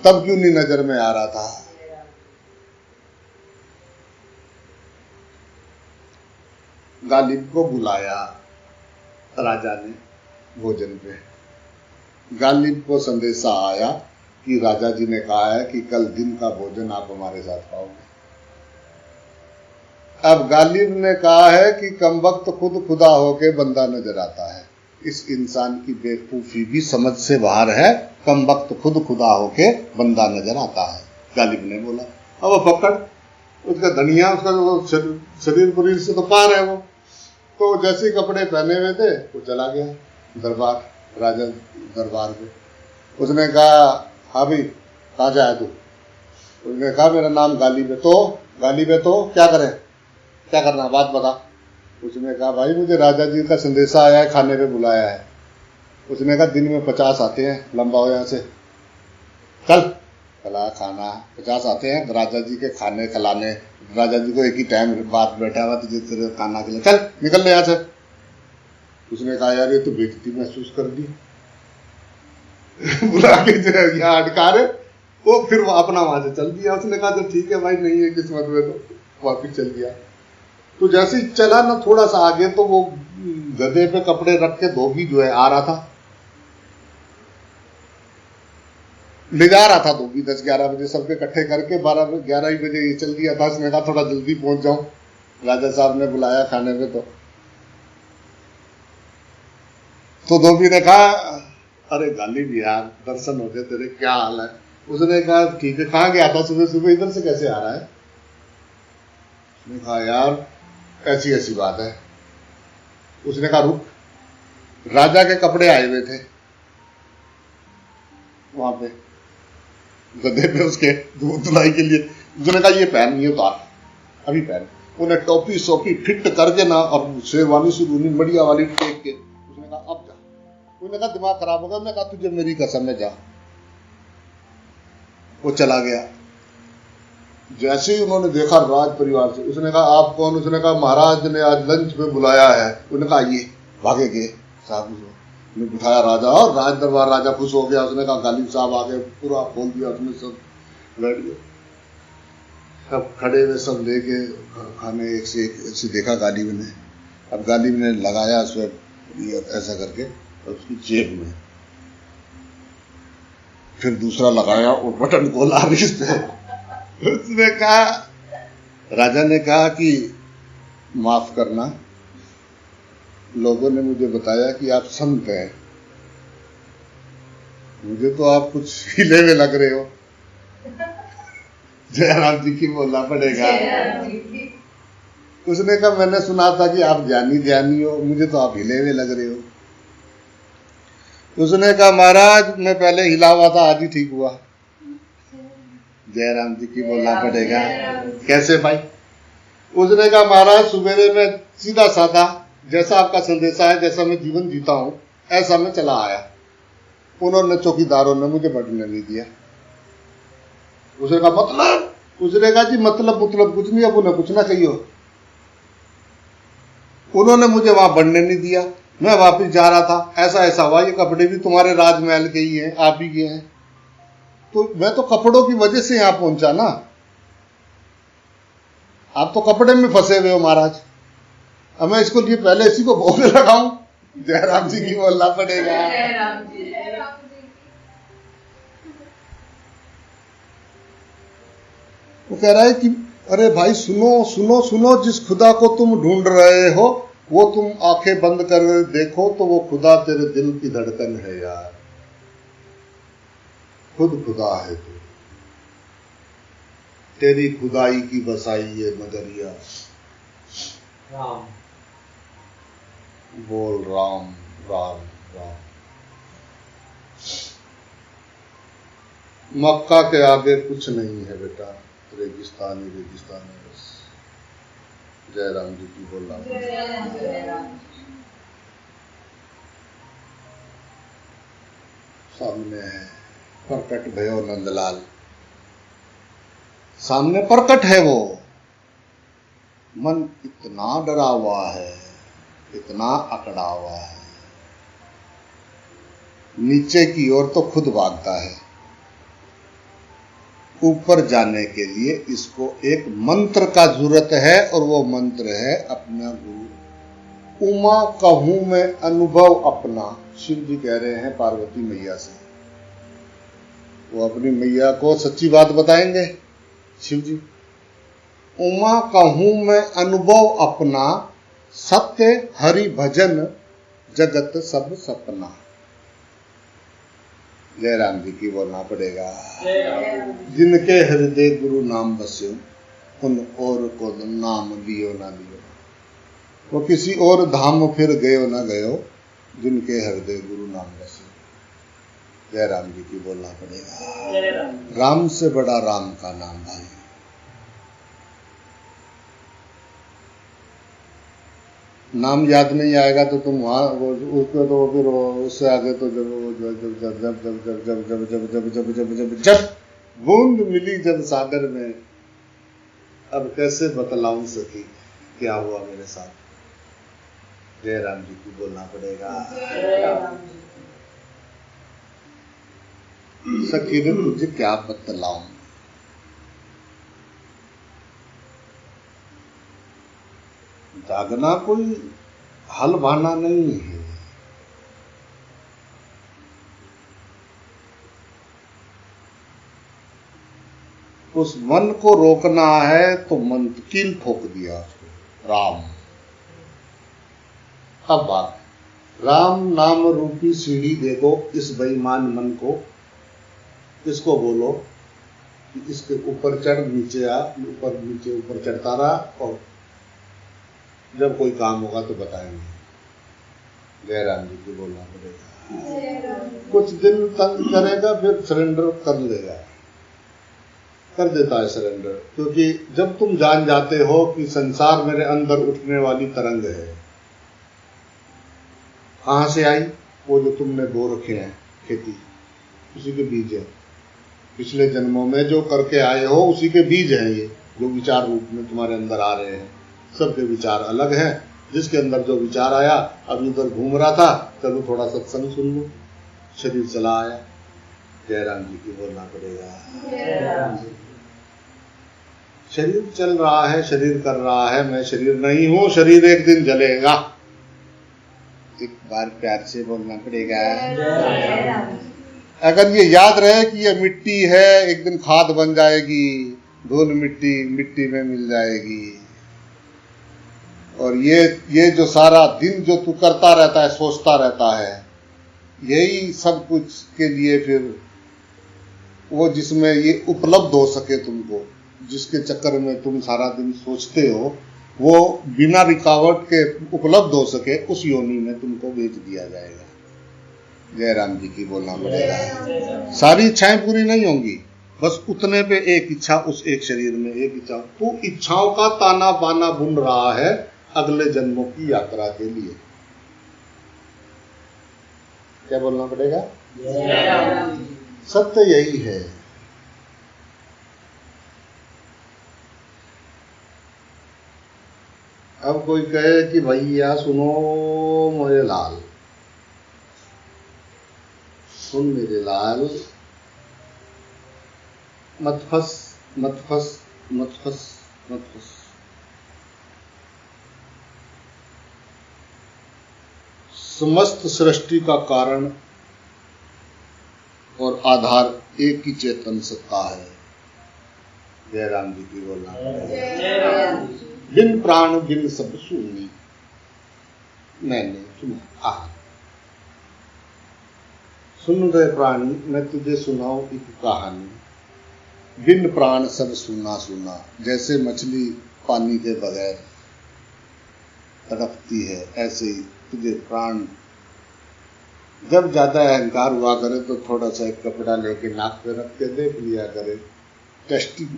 तब क्यों नहीं नजर में आ रहा था? गालिब को बुलाया राजा ने भोजन पे। गालिब को संदेशा आया कि राजा जी ने कहा है कि कल दिन का भोजन आप हमारे साथ पाओगे। अब गालिब ने कहा है कि कमबख्त खुद खुदा होके बंदा नजर आता है। इस इंसान की बेवकूफी भी समझ से बाहर है, कमबख्त खुद खुदा होके बंदा नजर आता है, गालिब ने बोला। अब वो पकड़, उसका धनिया, उसका शरीर से तो पार है वो। तो जैसे कपड़े पहने हुए थे वो चला गया दरबार, राजा दरबार पे। उसने कहा हाँ भाई कहाँ से आया तू? उसने कहा मेरा नाम गालिब है। तो गालिब है तो क्या करें, क्या करना, बात बता। उसने कहा भाई मुझे राजा जी का संदेशा आया है, खाने पे बुलाया है। उसने कहा दिन में 50 आते हैं, लंबा हो यहाँ से, चल खला खाना। 50 आते हैं राजा जी के खाने खिलाने, राजा जी को एक ही टाइम बाद बैठा हुआ तुझे तेरे खाना के लिए, चल निकल ले यहाँ से। उसने कहा यार ये तो बेइज्जती महसूस कर दी बुला के जो है यहाँ अटका रहे। वो फिर अपना वहां से चल दिया। उसने कहा तो ठीक है भाई, नहीं है किस्मत में तो वापिस चल गया। तो जैसे ही चला ना थोड़ा सा आगे, तो वो गधे पे कपड़े रख के धोबी जो है आ रहा था, ले जा रहा था धोबी 10-11 बजे सबके इकट्ठे करके, 12-11 बजे ये चल दिया था। उसने कहा थोड़ा जल्दी पहुंच जाऊं, राजा साहब ने बुलाया खाने में। तो धोबी ने कहा अरे गालिब यार दर्शन हो गए तेरे, क्या हाल है? उसने कहा ठीक है, कहाँ गया था सुबह सुबह, इधर से कैसे आ रहा है? उसने कहा यार ऐसी ऐसी बात है। उसने कहा रुक, राजा के कपड़े आए हुए थे वहां पे गधे पे उसके दूध धुलाई के लिए। उसने कहा ये पहन, ये उतार, अभी पहन। उन्हें टोपी सोपी फिट करके ना और शेरवानी सुरूनी बढ़िया वाली टेक के, उसने कहा अब जा। उसने कहा दिमाग खराब होगा। उसने कहा तुझे मेरी कसम है, जा। वो चला गया। जैसे ही उन्होंने देखा राज परिवार से, उसने कहा आप कौन? उसने कहा महाराज ने आज लंच पे बुलाया है। उन्होंने कहा ये भागे गए साहब, ने बिठाया राजा, और राज दरबार राजा खुश हो गया। उसने कहा गालिब साहब आ गए, पूरा खोल दिया उसने, सब बैठ गए, सब खड़े हुए, सब लेके खाने एक से एक ऐसे देखा गालिब ने। अब गालिब ने लगाया उसमें ऐसा करके उसकी जेब में, फिर दूसरा लगाया और बटन खोला रिश्ते। उसने कहा राजा ने कहा कि माफ करना, लोगों ने मुझे बताया कि आप संत हैं, मुझे तो आप कुछ हिले में लग रहे हो। जयराम जी की बोलना पड़ेगा। उसने कहा मैंने सुना था कि आप ज्ञानी ध्यानी हो, मुझे तो आप हिले हुए लग रहे हो। उसने कहा महाराज मैं पहले हिला हुआ था, आज ही ठीक हुआ। जयराम जी की बोलना पड़ेगा। कैसे भाई? उसने कहा महाराज सुबह में सीधा साधा जैसा आपका संदेशा है, जैसा मैं जीवन जीता हूं ऐसा मैं चला आया, उन्होंने चौकीदारों ने मुझे बढ़ने नहीं दिया। उसने कहा मतलब? उसने कहा जी मतलब कुछ नहीं, अब उन्हें कुछ ना कहियो, उन्होंने मुझे वहां बढ़ने नहीं दिया, मैं वापस जा रहा था, ऐसा ऐसा हुआ, ये कपड़े भी तुम्हारे राजमहल के ही हैं, आप ही के हैं, तो मैं तो कपड़ों की वजह से यहां पहुंचा ना, आप तो कपड़े में फंसे हुए हो महाराज, अब मैं इसको लिए पहले इसी को भोग लगाऊं। जयराम जी की बोलना पड़ेगा। वो कह रहा है कि अरे भाई सुनो सुनो सुनो, जिस खुदा को तुम ढूंढ रहे हो वो तुम आंखें बंद कर देखो तो वो खुदा तेरे दिल की धड़कन है यार, खुद खुदा है तू, तेरी खुदाई की बसाई ये नगरिया। राम बोल राम राम राम। मक्का के आगे कुछ नहीं है बेटा, रेगिस्तान ही रेगिस्तान है बस। जयराम जी की बोलना। सामने है प्रकट भयो नंदलाल, सामने प्रकट है वो, मन इतना डरा हुआ है, इतना अकड़ा हुआ है, नीचे की ओर तो खुद भागता है, ऊपर जाने के लिए इसको एक मंत्र का जरूरत है, और वो मंत्र है अपना गुरु। उमा कहूं मैं अनुभव अपना, शिव जी कह रहे हैं पार्वती मैया से, वो अपनी मैया को सच्ची बात बताएंगे शिव जी। उमा कहूं मैं अनुभव अपना, सत्य हरि भजन जगत सब सपना। जयराम जी की बोलना पड़ेगा। जिनके हृदय गुरु नाम बस्यो, उन और को नाम दियो ना दियो, वो किसी और धाम फिर गयो ना गयो, जिनके हृदय गुरु नाम बस्यो। जयराम जी की बोलना पड़ेगा। राम से बड़ा राम का नाम भाई। नाम याद नहीं आएगा तो तुम वहां उसको तो फिर उससे आगे तो जब जब जब जब जब जब जब जब जब जब जब जब जब जब बूंद मिली जब सागर में, अब कैसे बतलाऊं सकी क्या हुआ मेरे साथ। जयराम जी की बोलना पड़ेगा। सखी ने तुझे क्या बतलाऊं, जागना कोई हल बहाना नहीं है, उस मन को रोकना है तो मन कील ठोक दिया उसको राम। अब बात, राम नाम रूपी सीढ़ी दे दो इस बेईमान मन को, इसको बोलो कि इसके ऊपर चढ़ नीचे आ, ऊपर नीचे ऊपर चढ़ता रहा, और जब कोई काम होगा तो बताएंगे। जयराम जी को बोलना पड़ेगा। कुछ दिन तंग करेगा फिर सरेंडर कर लेगा, कर देता है सरेंडर, क्योंकि जब तुम जान जाते हो कि संसार मेरे अंदर उठने वाली तरंग है, कहां से आई, वो जो तुमने बो रखे हैं खेती, उसी के बीज है, पिछले जन्मों में जो करके आए हो उसी के बीज हैं ये, जो विचार रूप में तुम्हारे अंदर आ रहे हैं। सबके विचार अलग हैं, जिसके अंदर जो विचार आया, अब इधर घूम रहा था, चलो थोड़ा सत्संग सुन लो, शरीर चला आया। जयराम जी की बोलना पड़ेगा। शरीर चल रहा है, शरीर कर रहा है, मैं शरीर नहीं हूं, शरीर एक दिन जलेगा। एक बार प्यार से बोलना पड़ेगा। अगर ये याद रहे कि ये मिट्टी है, एक दिन खाद बन जाएगी, धूल मिट्टी मिट्टी में मिल जाएगी। और ये जो सारा दिन जो तू करता रहता है, सोचता रहता है, यही सब कुछ के लिए फिर वो जिसमें ये उपलब्ध हो सके तुमको, जिसके चक्कर में तुम सारा दिन सोचते हो, वो बिना रुकावट के उपलब्ध हो सके, उस योनि में तुमको भेज दिया जाएगा। जय राम जी की बोलना पड़ेगा। सारी इच्छाएं पूरी नहीं होंगी, बस उतने पे एक इच्छा, उस एक शरीर में एक इच्छा। तू इच्छाओं का ताना बाना बुन रहा है अगले जन्मों की यात्रा के लिए। क्या बोलना पड़ेगा? सत्य यही है। अब कोई कहे कि भैया सुनो मेरे लाल, सुन मेरे लाल, मत फंस मत फंस मत फंस मत फंस। समस्त सृष्टि का कारण और आधार एक ही चेतन सत्ता है। जय राम जी की बोलना। बिन प्राण बिन सब सुनी, मैंने सुना। सुन रहे प्राणी, मैं तुझे सुनाऊं एक कहानी। बिन प्राण सब सुना सुना, जैसे मछली पानी के बगैर तड़पती है, ऐसे ही तुझे प्राण जब ज्यादा अहंकार हुआ करे तो थोड़ा सा एक कपड़ा लेके नाक पे रख के देख लिया करे, टेस्टिंग।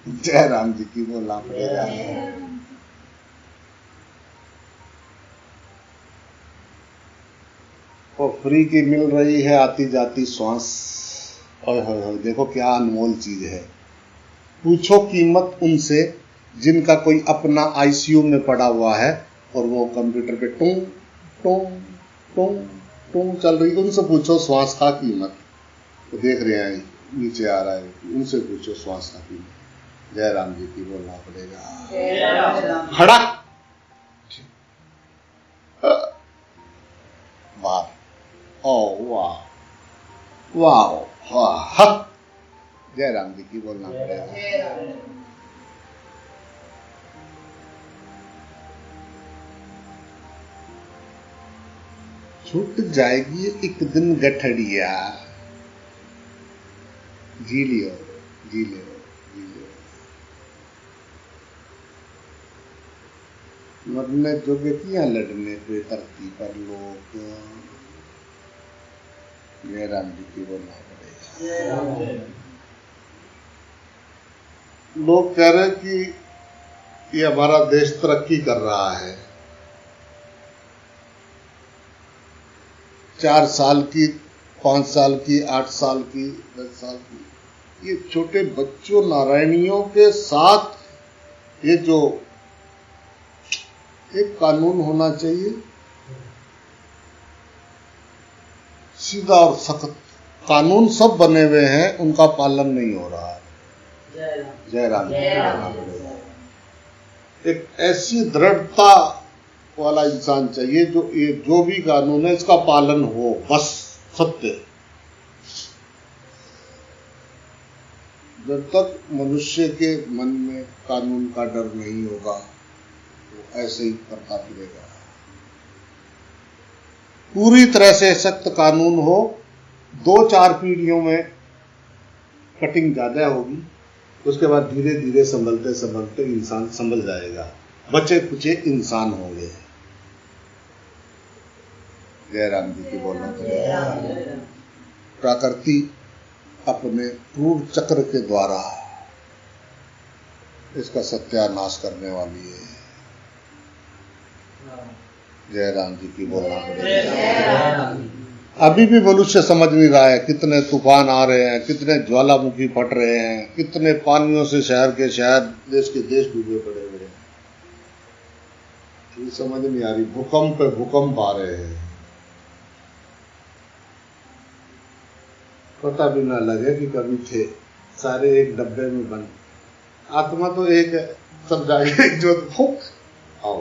जय राम जी की बोलना पड़ेगा। और फ्री की मिल रही है आती जाती श्वास। और देखो क्या अनमोल चीज है। पूछो कीमत उनसे जिनका कोई अपना आईसीयू में पड़ा हुआ है और वो कंप्यूटर पे टूं टूं टूं टूं चल रही, उनसे पूछो श्वास का कीमत। तो देख रहे हैं नीचे आ रहा है, उनसे पूछो श्वास का कीमत। जय राम जी की बोलना पड़ेगा। हड़क बाहर। ओ वाह वाह वाह। जय राम जी की बोलना पड़ेगा। छूट जाएगी एक दिन गठड़िया। जी लियो जी लियो जी लियो। मरने जोगे किया लड़ने पे धरती पर लोग। जय राम जी की बोलना पड़ेगा। लोग कह रहे कि ये हमारा देश तरक्की कर रहा है। 4 साल की, 5 साल की, 8 साल की, 10 साल की, ये छोटे बच्चों नारायणियों के साथ ये जो एक कानून होना चाहिए, सीधा और सख्त कानून सब बने हुए हैं, उनका पालन नहीं हो रहा है। जय राम। एक ऐसी दृढ़ता वाला इंसान चाहिए जो ये जो भी कानून है इसका पालन हो, बस सत्य। जब तक मनुष्य के मन में कानून का डर नहीं होगा वो ऐसे ही करता फिरेगा। पूरी तरह से सख्त कानून हो, 2-4 पीढ़ियों में कटिंग ज्यादा होगी, उसके बाद धीरे धीरे संभलते संभलते इंसान संभल जाएगा, बचे कुचे इंसान होंगे। जय राम जी की बोलना पड़ेगा। प्रकृति अपने क्रूर चक्र के द्वारा इसका सत्यानाश करने वाली है। जय राम जी की बोलना पड़ेगा। अभी भी मनुष्य समझ नहीं रहा है, कितने तूफान आ रहे हैं, कितने ज्वालामुखी फट रहे हैं, कितने पानियों से शहर के शहर, देश के देश डूबे पड़े हुए हैं। ये समझ नहीं आ रही, भूकंप पे भूकंप आ रहे हैं, पता भी ना लगे कि कभी थे, सारे एक डब्बे में बंद। आत्मा तो एक है, सब जाएंगे जो आओ,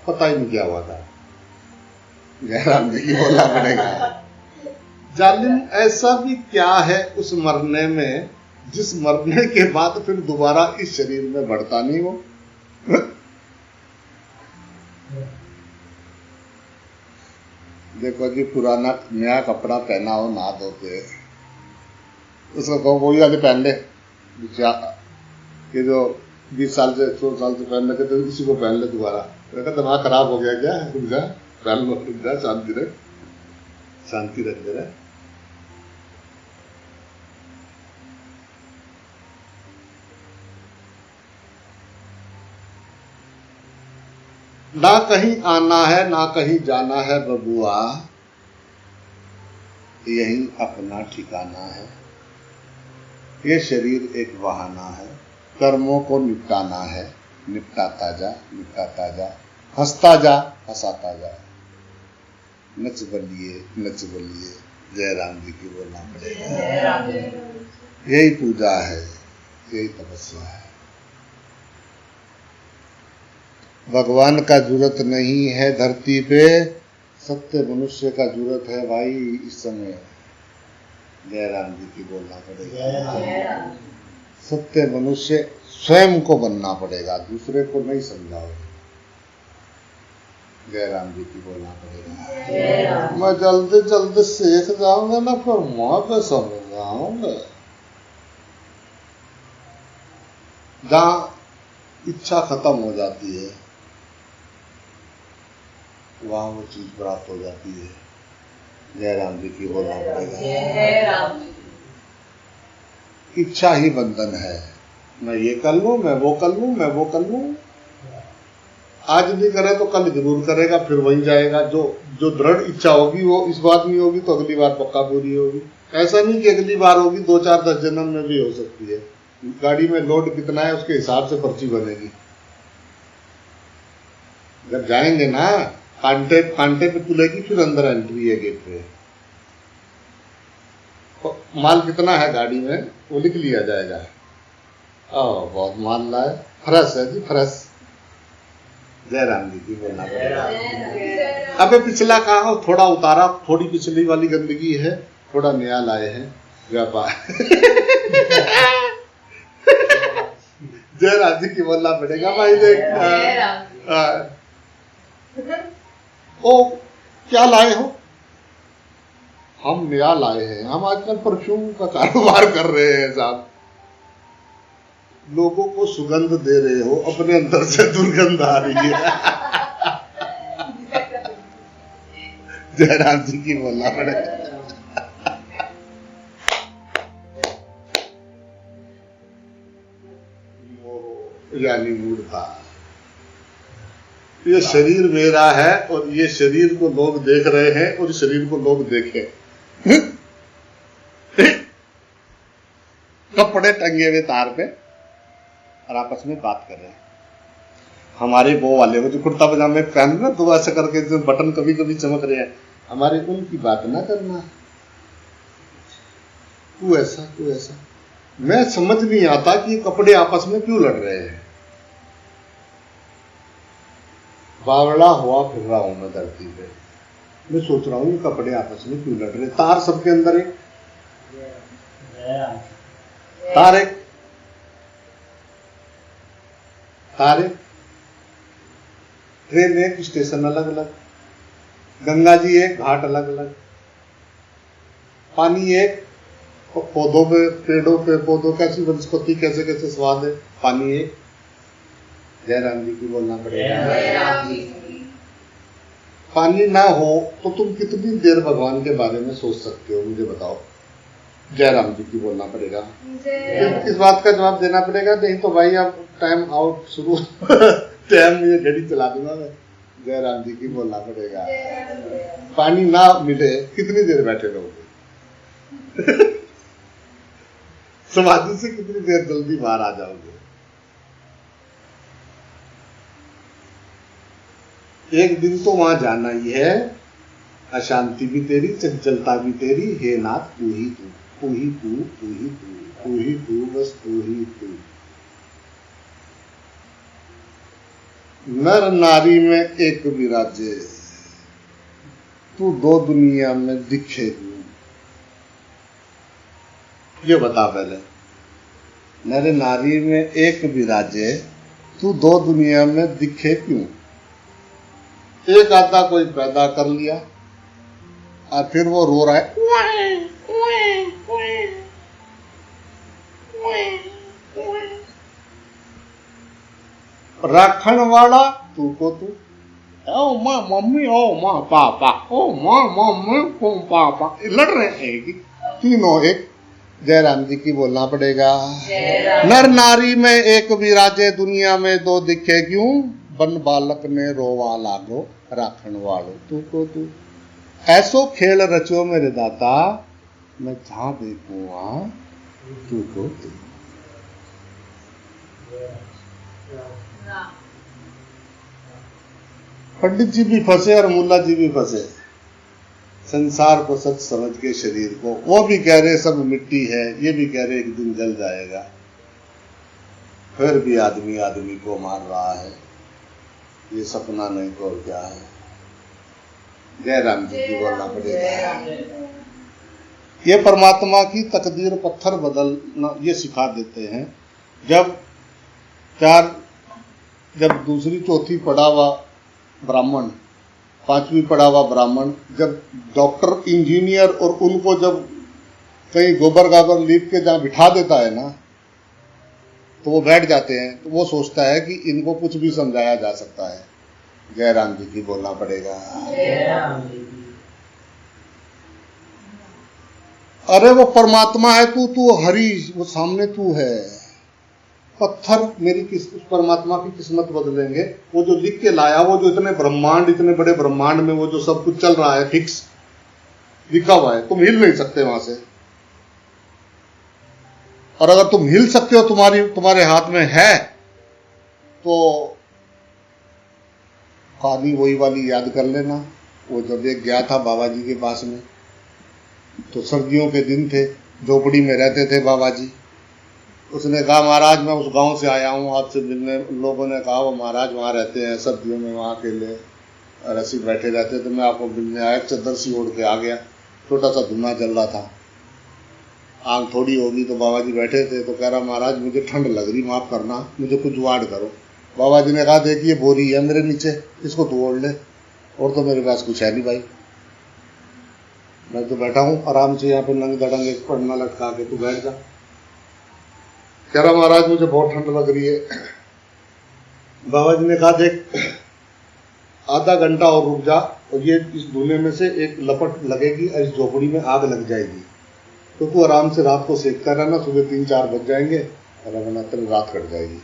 पता ही नहीं क्या हुआ था। जय राम जी की बोलना पड़ेगा। जालिम ऐसा भी क्या है उस मरने में जिस मरने के बाद फिर दोबारा इस शरीर में बढ़ता नहीं वो। देखो जी, पुराना नया कपड़ा पहना हो नहा धो के, उसको कहो वही वाले पहन ले, ये जो 20 साल से 100 साल से पहन लगे तो इसी को पहन ले दोबारा। दिमाग खराब हो गया क्या? रुक जा, पहन लो, रुक जा, शांति रख दे रहा। ना कहीं आना है ना कहीं जाना है बबुआ, यही अपना ठिकाना है। ये शरीर एक बहाना है, कर्मों को निपटाना है, निपटाता जा, निपटाता जा, हंसता जा, हंसाता जा। नच बलिए, नच बलिए, जय राम जी की बोलना पड़ेगा। यही पूजा है, यही तपस्या है। भगवान का जरूरत नहीं है धरती पे, सत्य मनुष्य का जरूरत है भाई इस समय। जय राम जी की बोलना पड़ेगा। सत्य मनुष्य स्वयं को बनना पड़ेगा, दूसरे को नहीं समझाओ। जय राम जी की बोलना पड़ेगा। मैं जल्दी जल्दी सीख जाऊंगा ना, फिर मैं पे समझ जाऊंगा। जहां इच्छा खत्म हो जाती है वहां वो चीज प्राप्त हो जाती है। जय राम जी की बोलना पड़ेगा। इच्छा ही बंधन है। मैं ये कर लूं, मैं वो कर लूं, मैं वो कर लूं। आज नहीं करे तो कल जरूर करेगा, फिर वहीं जाएगा। जो दृढ़ इच्छा होगी वो इस बात में होगी तो अगली बार पक्का पूरी होगी। ऐसा नहीं कि अगली बार होगी, 2-4-10 जन्म में भी हो सकती है। गाड़ी में लोड कितना है उसके हिसाब से पर्ची बनेगी। जब जाएंगे ना कांटे पे खुलेगी, फिर अंदर एंट्री है गेट पे। तो माल कितना है गाड़ी में वो लिख लिया जाएगा। बहुत माल लाए, फ्रेश है जी, फ्रेश। जय राम जी की बोलना पड़ेगा। अबे पिछला कहा हो, थोड़ा उतारा, थोड़ी पिछली वाली गंदगी है, थोड़ा नया लाए हैं व्यापार। जय राम जी की बोलना पड़ेगा भाई। देख ओ क्या लाए हो? हम नया लाए हैं। हम आजकल परफ्यूम का कारोबार कर रहे हैं साहब। लोगों को सुगंध दे रहे हो, अपने अंदर से दुर्गंध आ रही है। जय राम जी की बोलना पड़ेगा। यानी मूर्खता। ये शरीर मेरा है और ये शरीर को लोग देख रहे हैं और शरीर को लोग देखें। कपड़े टंगे हुए तार पे और आपस में बात कर रहे हैं। हमारे वो वाले वो जो कुर्ता पजामे पहन ना दो ऐसे करके जो बटन कभी कभी चमक रहे हैं, हमारे उनकी बात ना करना। तू ऐसा, तू ऐसा। मैं समझ नहीं आता कि ये कपड़े आपस में क्यों लड़ रहे हैं। बावड़ा हुआ फिर रहा हूं मैं धरती पे। मैं सोच रहा हूं ये कपड़े आपस में क्यों लड़ रहे। तार सबके अंदर एक, तार एक, तार एक, ट्रेन एक, स्टेशन अलग अलग, गंगा जी एक, घाट अलग अलग, पानी एक, पौधों पे, पेड़ों पे, पौधों कैसी वनस्पति कैसे कैसे स्वाद है, पानी एक। जय राम जी की बोलना पड़ेगा। पानी ना हो तो तुम कितनी देर भगवान के बारे में सोच सकते हो, मुझे बताओ। जय राम जी की बोलना पड़ेगा। इस बात का जवाब देना पड़ेगा, नहीं तो भाई अब टाइम आउट शुरू। टाइम ये घड़ी चला दूंगा मैं। जय राम जी की बोलना पड़ेगा। पानी ना मिले कितनी देर बैठे रहोगे? समाधि से कितनी देर जल्दी बाहर आ जाओगे? एक दिन तो वहां जाना ही है। अशांति भी तेरी, चंचलता भी तेरी। हे नाथ तू ही तू, तू ही तू, तू ही तू, तू ही तू, बस तू ही तू। नर नारी में एक विराजे, तू दो दुनिया में दिखे तू। ये बता पहले नर नारी में एक विराजे, तू दो दुनिया में दिखे क्यों। एक आधा कोई पैदा कर लिया और फिर वो रो रहा है, राखण वाला तू को तू, ओ माँ मम्मी, ओ माँ पापा, ओ माँ मम्मी, ओ पापा, लड़ रहे हैं तीनों एक। जयराम जी की बोलना पड़ेगा। नर नारी में एक विराजे, दुनिया में दो दिखे क्यों। बन बालक ने रोवा लागो, राखण वालो तू को तू। ऐसो खेल रचो मेरे दाता, मैं जहां देखूं वहां तू को तू। पंडित जी भी फंसे और मुल्ला जी भी फंसे, संसार को सच समझ के शरीर को। वो भी कह रहे सब मिट्टी है, ये भी कह रहे एक दिन जल जाएगा, फिर भी आदमी आदमी को मार रहा है। ये सपना नहीं तो और क्या है। जयराम जी की बोलना पड़ेगा। ये परमात्मा की तकदीर पत्थर बदलना ये सिखा देते हैं। जब दूसरी चौथी पढ़ा हुआ ब्राह्मण, पांचवी पढ़ा हुआ ब्राह्मण, जब डॉक्टर इंजीनियर और उनको जब कहीं गोबर गाबर लीप के जहां बिठा देता है ना, तो वो बैठ जाते हैं। तो वो सोचता है कि इनको कुछ भी समझाया जा सकता है। जयराम जी की बोलना पड़ेगा। अरे वो परमात्मा है, तू हरि, वो सामने तू है। पत्थर मेरी उस परमात्मा की किस्मत बदलेंगे। वो जो लिख के लाया, वो जो इतने ब्रह्मांड, इतने बड़े ब्रह्मांड में वो जो सब कुछ चल रहा है फिक्स लिखा हुआ है, तुम हिल नहीं सकते वहां से। और अगर तुम हिल सकते हो, तुम्हारे हाथ में है, तो कहानी वही वाली याद कर लेना। वो जब एक गया था बाबा जी के पास में, तो सर्दियों के दिन थे, झोपड़ी में रहते थे बाबा जी। उसने कहा महाराज मैं उस गांव से आया हूँ आपसे मिलने। लोगों ने कहा वो महाराज वहाँ रहते हैं सर्दियों में, वहाँ अकेले और ऐसे बैठे रहते, तो मैं आपको मिलने आया। चद्दर सी ओढ़ के आ गया, छोटा सा धुआं जल रहा था, आग थोड़ी होगी। तो बाबा जी बैठे थे, तो कह रहा महाराज मुझे ठंड लग रही, माफ़ करना, मुझे कुछ जुगाड़ करो। बाबा जी ने कहा देखिए बोरी है मेरे नीचे, इसको तू ओढ़ ले, और तो मेरे पास कुछ है नहीं भाई, मैं तो बैठा हूँ आराम से यहाँ पे नंग दड़ंग एक पन्ना लटका के, तू बैठ जा। कह रहा महाराज मुझे बहुत ठंड लग रही है। बाबा जी ने कहा देख आधा घंटा और रुक जा, और ये इस धुएं में से एक लपट लगेगी और इस झोपड़ी में आग लग जाएगी, तो तू आराम से रात को सेकता रहना, सुबह 3-4 बज जाएंगे और वरना तेरी रात कट जाएगी।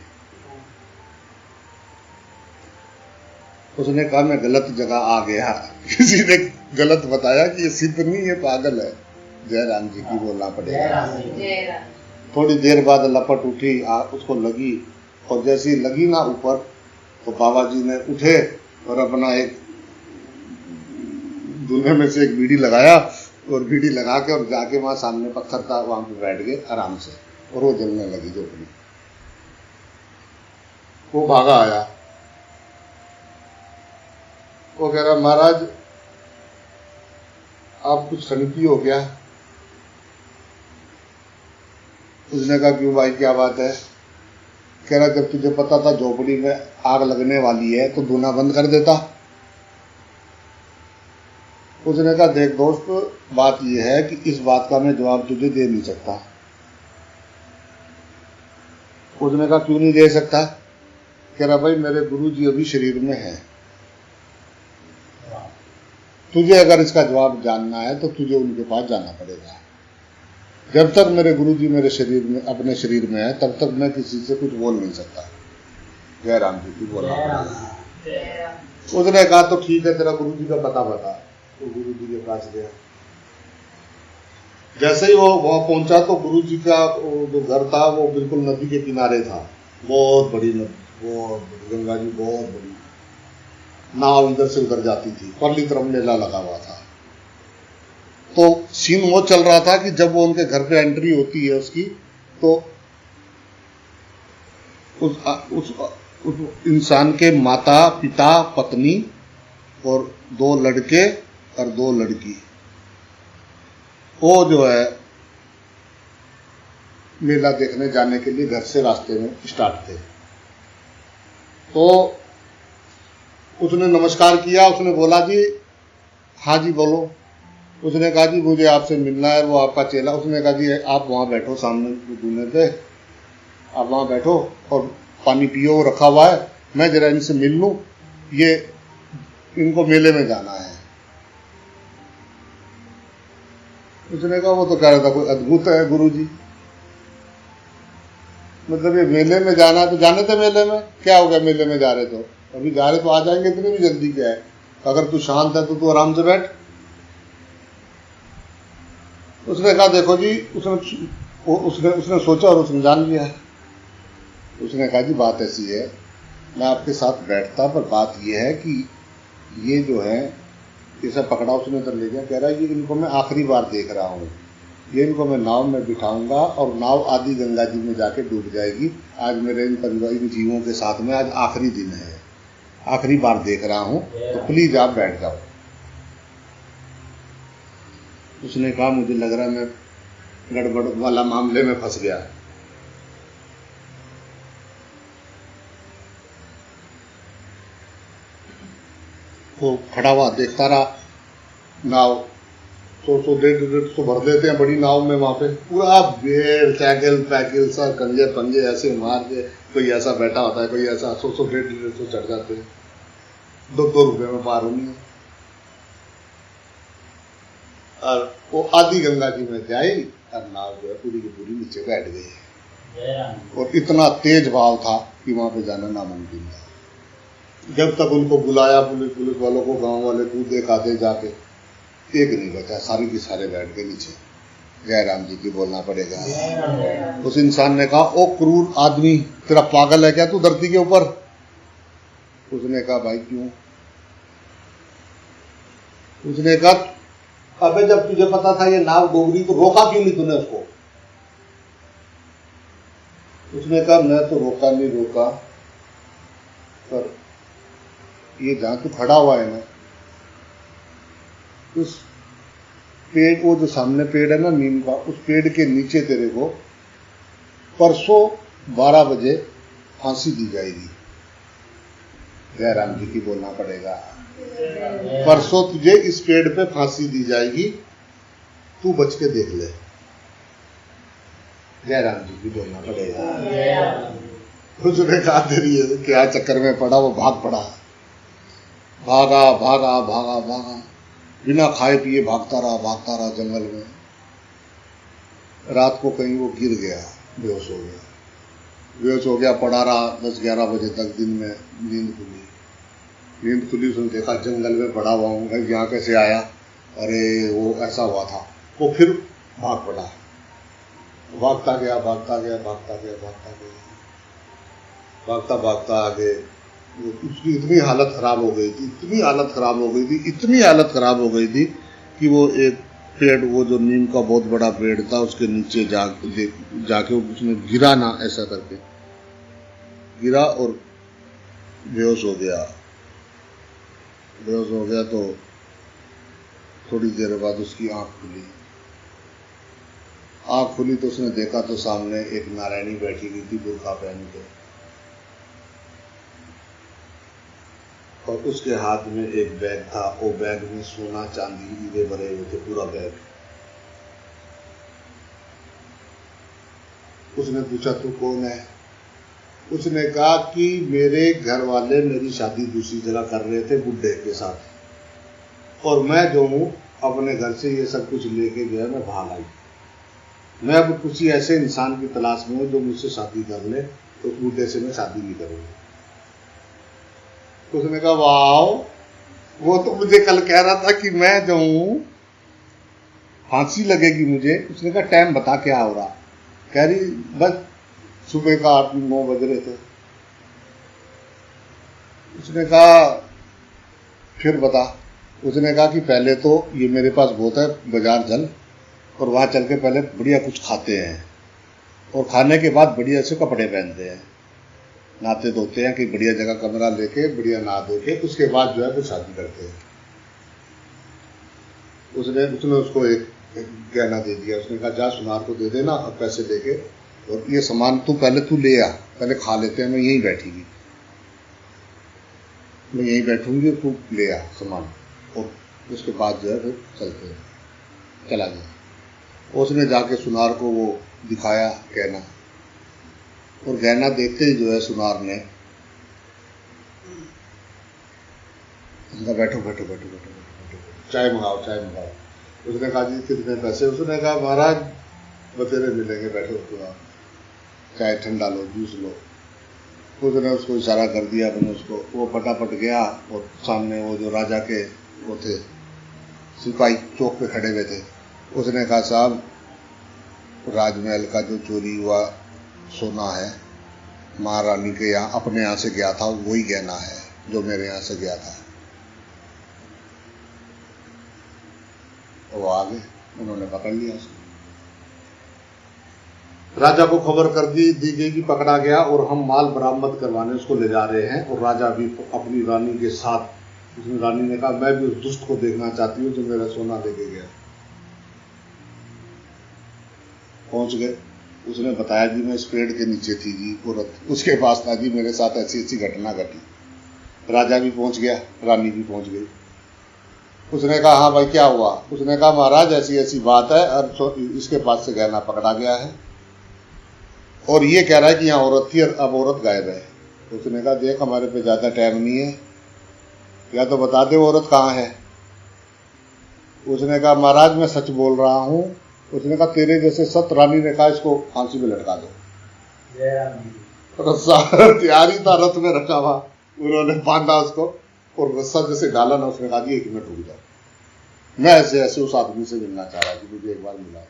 उसने कहा मैं गलत जगह आ गया, किसी ने गलत बताया कि ये सिद्ध नहीं, ये पागल है। जयराम जी की बोलना पड़ेगा। थोड़ी देर बाद लपट उठी, उसको लगी, और जैसी लगी ना ऊपर, तो बाबा जी ने उठे और अपना एक दूल्हे में से एक बीड़ी लगाया, और बीड़ी लगा के और जाके वहां सामने पत्थर था, वहां पे बैठ गए आराम से, और वो जलने लगी झोपड़ी। वो भागा आया, वो कह रहा महाराज आप कुछ सनकी हो गया। उसने कहा क्यों भाई क्या बात है। कह रहा जब तुझे पता था झोपड़ी में आग लगने वाली है तो धुना बंद कर देता। उसने कहा देख दोस्त बात यह है कि इस बात का मैं जवाब तुझे दे नहीं सकता। उसने कहा क्यों नहीं दे सकता। कह रहा भाई मेरे गुरुजी अभी शरीर में है, तुझे अगर इसका जवाब जानना है तो तुझे उनके पास जाना पड़ेगा। जब तक मेरे गुरुजी मेरे शरीर में, अपने शरीर में है, तब तक मैं किसी से कुछ बोल नहीं सकता। जयराम जी की बोलना पड़ेगा। उसने कहा तो ठीक है तेरा गुरुजी का पता बता। तो गुरुजी के पास गया, जैसे ही वो वहां पहुंचा तो गुरुजी का जो घर था वो बिल्कुल नदी के किनारे था, बहुत बड़ी नदी, बहुत बड़ी गंगा जी, बहुत बड़ी नाव इधर से उधर जाती थी, परली तरफ मेला लगा हुआ था। तो सीन वो चल रहा था कि जब वो उनके घर पे एंट्री होती है उसकी, तो उस इंसान के माता पिता पत्नी और 2 लड़के और 2 लड़की, वो जो है मेला देखने जाने के लिए घर से रास्ते में स्टार्ट थे। तो उसने नमस्कार किया, उसने बोला जी हाँ जी बोलो। उसने कहा जी मुझे आपसे मिलना है, वो आपका चेला। उसने कहा जी आप वहाँ बैठो सामने दूल्हे पे, आप वहाँ बैठो और पानी पियो, रखा हुआ है, मैं जरा इनसे मिल लूँ, ये इनको मेले में जाना है। उसने कहा वो तो कह रहा था कोई अद्भुत है गुरुजी, मतलब ये मेले में जाना, तो जाने थे मेले में, क्या हो गया मेले में जा रहे तो, अभी जा रहे तो आ जाएंगे, इतनी भी जल्दी क्या है, अगर तू शांत है तो तू आराम से बैठ। उसने कहा देखो जी, उसने सोचा और उसने जान लिया। उसने कहा जी बात ऐसी है, मैं आपके साथ बैठता, पर बात यह है कि ये जो है इसे पकड़ा, उसने तो ले गया, कह रहा है ये इनको मैं आखिरी बार देख रहा हूँ, ये इनको मैं नाव में बिठाऊंगा और नाव आदि गंगा जी में जाके डूब जाएगी। आज मेरे इन परिवार जीवों के साथ में आज आखिरी दिन है, आखिरी बार देख रहा हूँ, तो प्लीज आप बैठ जाओ। उसने कहा मुझे लग रहा है मैं गड़बड़ वाला मामले में फंस गया। वो खड़ा हुआ देखता रहा, नाव 100-150 भर देते हैं बड़ी नाव में, वहां पे पूरा बेड़ चैकिल पैकिल सब कंजे पंजे ऐसे मार के, कोई ऐसा बैठा होता है, कोई ऐसा 100-150 चढ़ जाते हैं, 2-2 रुपये में पार होनी है। और वो आदि गंगा जी में जाई और नाव जो है पूरी की पूरी नीचे बैठ गई, और इतना तेज भाव था कि वहां पे जाना नामुमकिन था। जब तक उनको बुलाया पुलिस वालों को, गांव वाले कूदे कादे जाके, एक नहीं बचा, सारी की सारे बैठ के नीचे। जय राम जी की बोलना पड़ेगा। उस इंसान ने कहा ओ क्रूर आदमी, तेरा पागल है क्या तू धरती के ऊपर? उसने कहा भाई क्यों? उसने कहा अबे जब तुझे पता था ये नाव डूब रही तो रोका क्यों नहीं तूने उसको? उसने कहा मैं तो रोका नहीं, रोका पर ये जहां तू खड़ा हुआ है ना, उस पेड़, वो जो सामने पेड़ है ना नीम का, उस पेड़ के नीचे तेरे को परसों 12 बजे फांसी दी जाएगी। जय राम जी की बोलना पड़ेगा। परसों तुझे इस पेड़ पे फांसी दी जाएगी, तू बच के देख ले। जय राम जी की बोलना पड़ेगा। उसने कहा तेरी क्या चक्कर में पड़ा, वो भाग पड़ा, भागा भागा भागा भागा, बिना खाए पिए भागता रहा जंगल में। रात को कहीं वो गिर गया, बेहोश हो गया, पड़ा रहा 10-11 बजे तक। दिन में नींद खुली, उसने देखा जंगल में पड़ा हुआ हूँ, यहाँ कैसे आया, अरे वो ऐसा हुआ था। वो फिर भाग पड़ा, भागता गया आगे। उसकी इतनी हालत खराब हो गई थी कि वो एक पेड़, वो जो नीम का बहुत बड़ा पेड़ था, उसके नीचे जाके उसने गिरा ना, ऐसा करके गिरा और बेहोश हो गया। तो थोड़ी देर बाद उसकी आंख खुली तो उसने देखा तो सामने एक नारायणी बैठी हुई थी बुर्का पहन के, और उसके हाथ में एक बैग था। वो बैग में सोना चांदी हीरे भरे हुए थे, पूरा बैग। उसने पूछा तू कौन है? उसने कहा कि मेरे घर वाले मेरी शादी दूसरी जगह कर रहे थे बुड्ढे के साथ, और मैं जो हूँ अपने घर से ये सब कुछ लेके गया, मैं भाग आई। मैं अब किसी ऐसे इंसान की तलाश में हूँ जो मुझसे शादी कर ले, तो उस बुड्ढे से मैं शादी नहीं करूँगी। उसने कहा वाह, वो तो मुझे कल कह रहा था कि मैं जो हूँ फांसी लगेगी मुझे। उसने कहा टाइम बता क्या हो रहा? कह रही बस सुबह का 8-9 बज रहे थे। उसने कहा फिर बता। उसने कहा कि पहले तो ये मेरे पास बहुत है, बाजार चल और वहाँ चल के पहले बढ़िया कुछ खाते हैं, और खाने के बाद बढ़िया से कपड़े पहनते हैं, नहाते धोते हैं कि बढ़िया जगह कमरा लेके बढ़िया नहा धो के, उसके बाद जो है फिर शादी करते हैं। उसने उसको एक गहना दे दिया। उसने कहा जा सुनार को दे देना और पैसे लेके और ये सामान पहले तू ले आ, पहले खा लेते हैं, मैं यहीं बैठीगी, मैं यहीं बैठूंगी, तू ले आ सामान, और उसके बाद जो है फिर चलते हैं। चला गया। उसने जाके सुनार को वो दिखाया गहना, और गहना देखते ही जो है सुनार ने उनका बैठो बैठो बैठो बैठो बैठो बैठो, चाय मंगाओ चाय मंगाओ। उसने कहा जी कितने पैसे? उसने कहा महाराज बतेरे मिलेंगे, बैठो तो आप चाय ठंडा लो, जूस लो। उसने उसको इशारा कर दिया, मैंने उसको, वो फटाफट गया और सामने वो जो राजा के वो थे सिपाही चौक पे खड़े हुए थे, उसने कहा साहब राजमहल का जो चोरी हुआ सोना है महारानी के यहाँ, अपने यहाँ से गया था, वही गहना है जो मेरे यहाँ से गया था। वो आ गए, उन्होंने पकड़ लिया उसको। राजा को खबर कर दी गई कि पकड़ा गया और हम माल बरामद करवाने उसको ले जा रहे हैं। और राजा भी अपनी रानी के साथ, उसने रानी ने कहा मैं भी उस दुष्ट को देखना चाहती हूँ जो मेरा सोना लेके गया। पहुंच गए, उसने बताया कि मैं इस पेड़ के नीचे थी जी, औरत उसके पास था जी, मेरे साथ ऐसी ऐसी घटना घटी। राजा भी पहुंच गया, रानी भी पहुंच गई। उसने कहा हाँ भाई क्या हुआ? उसने कहा महाराज ऐसी ऐसी बात है, और इसके पास से गहना पकड़ा गया है और ये कह रहा है कि यहाँ औरत थी और अब औरत गायब है। उसने कहा देख हमारे पे ज्यादा टाइम नहीं है, या तो बता दे औरत कहाँ है। उसने कहा महाराज मैं सच बोल रहा हूँ। उसने कहा तेरे जैसे सत। रानी ने कहा इसको फांसी पे लटका दो। रस्सा तैयार ही था, रथ में रखा हुआ, उन्होंने बांधा उसको और रस्सा जैसे डाला ना, उसने कहा कि 1 मिनट रुक जाओ, मैं ऐसे ऐसे उस आदमी से मिलना चाह रहा कि मुझे एक बार मिला।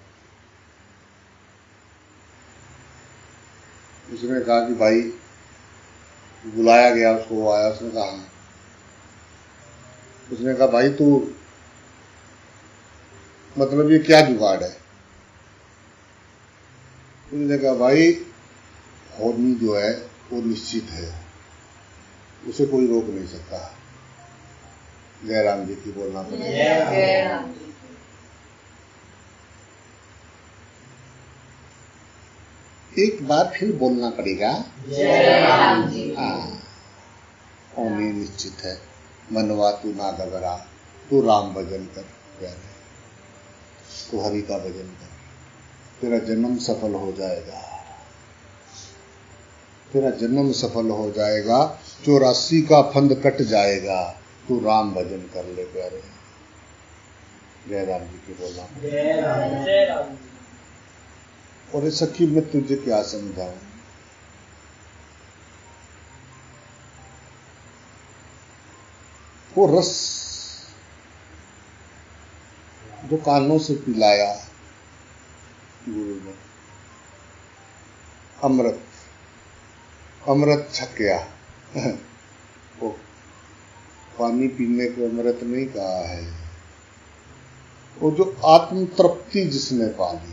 उसने कहा कि भाई बुलाया गया उसको, वो आया। उसने कहा हाँ। उसने कहा भाई तू मतलब ये क्या जुगाड़ है? उसने कहा भाई होनी जो है वो निश्चित है, उसे कोई रोक नहीं सकता। जयराम जी की बोलना पड़ेगा। एक बार फिर बोलना पड़ेगा। हाँ, होनी निश्चित है, मनवा तू ना घबरा, तू राम भजन कर प्यारे, तू हरि का भजन कर, तेरा जन्म सफल हो जाएगा, तेरा जन्म सफल हो जाएगा, 84 का फंद कट जाएगा, तू राम भजन कर ले प्यारे। जयराम जी की बोलना। और इस सखी में तुझे क्या समझाऊं? वो रस जो कानों से पिलाया गुरु ने, अमृत अमृत छक गया। वो पानी पीने को अमृत नहीं कहा है, वो जो आत्म तृप्ति जिसने पा ली।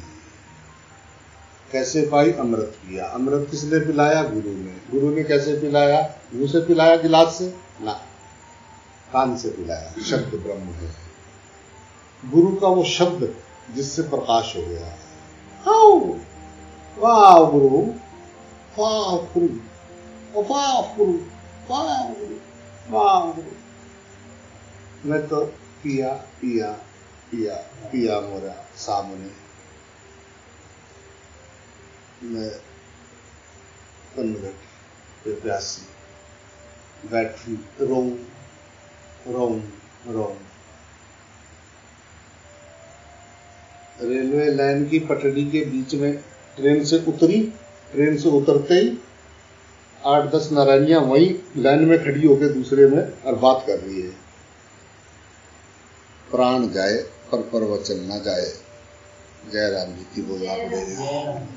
कैसे पाई? अमृत पिया। अमृत किसने पिलाया? गुरु ने। गुरु ने कैसे पिलाया? मुंह से पिलाया गिलास से? ना, कान से पिलाया। शब्द ब्रह्म है, गुरु का वो शब्द जिससे प्रकाश हो गया। वाह गुरु, वाह गुरु, वाह गुरु, वाह गुरु, वाह गुरु। मैं तो पिया पिया पिया पिया मोरा सामने, मैं कनघट पे प्यासी बैठी रोऊं रोऊं रोऊं। रेलवे लाइन की पटरी के बीच में ट्रेन से उतरी, ट्रेन से उतरते ही 8-10 नारायणियां वहीं लाइन में खड़ी होकर दूसरे में और बात कर रही है। प्राण जाए पर प्रवचन न जाए। जयराम जी की बोलना पड़ेगा।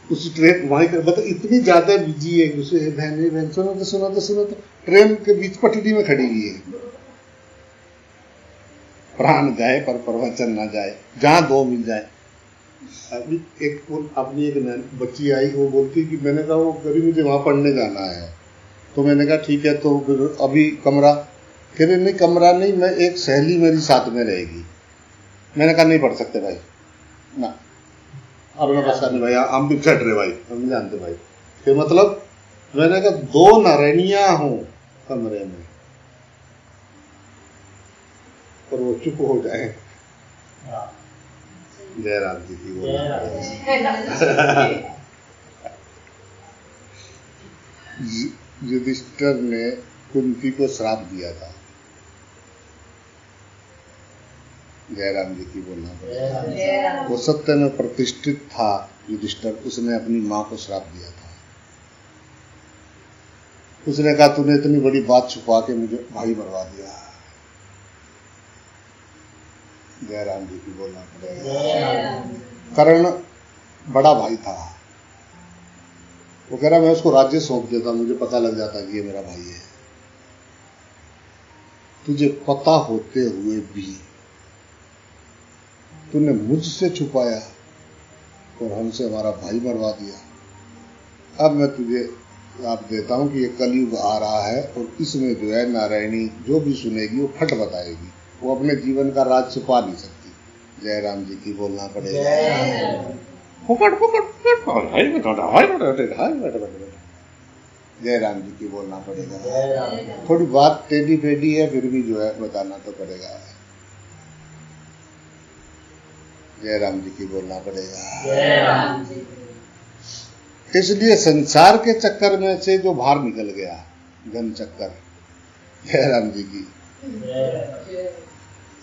उस ट्रेन वहीं का मतलब इतनी ज्यादा बिजी है, उसे बहन सुनो तो ट्रेन के बीच पटरी में खड़ी हुई है। प्राण जाए पर प्रवचन ना जाए, जहां दो मिल जाए। अभी अपनी एक बच्ची आई, वो बोलती कि मैंने कहा वो कभी मुझे वहां पढ़ने जाना है, तो मैंने कहा ठीक है, तो फिर अभी कमरा? कह रहे नहीं कमरा नहीं, मैं एक सहेली मेरी साथ में रहेगी। मैंने कहा नहीं पढ़ सकते भाई ना, अपना बस करने भैया, हम भी चढ़ रहे भाई, हम नहीं जानते भाई। फिर मतलब मैंने कहा 2 नारायणियां हूं कमरे में और वो चुप हो जाए। जयराम जी की वो युधिष्ठिर ने कुंती को श्राप दिया था। जयराम जी की बोलना पड़ेगा। वो सत्य में प्रतिष्ठित था युधिष्ठिर, उसने अपनी मां को श्राप दिया था। उसने कहा तूने इतनी बड़ी बात छुपा के मुझे भाई मरवा दिया। जयराम जी की बोलना पड़ेगा। कर्ण बड़ा भाई था, वो कह रहा मैं उसको राज्य सौंप देता, मुझे पता लग जाता कि ये मेरा भाई है। तुझे पता होते हुए भी तूने मुझसे छुपाया और हमसे हमारा भाई मरवा दिया। अब मैं तुझे आप देता हूं कि ये कलयुग आ रहा है और इसमें जो है नारायणी जो भी सुनेगी वो फट बताएगी, वो अपने जीवन का राज छुपा नहीं सकती। जयराम जी की बोलना पड़ेगा। जयराम जी की बोलना पड़ेगा। थोड़ी बात टेढ़ी पेढ़ी है, फिर भी जो है बताना तो पड़ेगा। जयराम जी की बोलना पड़ेगा। इसलिए संसार के चक्कर में से जो बाहर निकल गया, धन चक्कर, जयराम जी की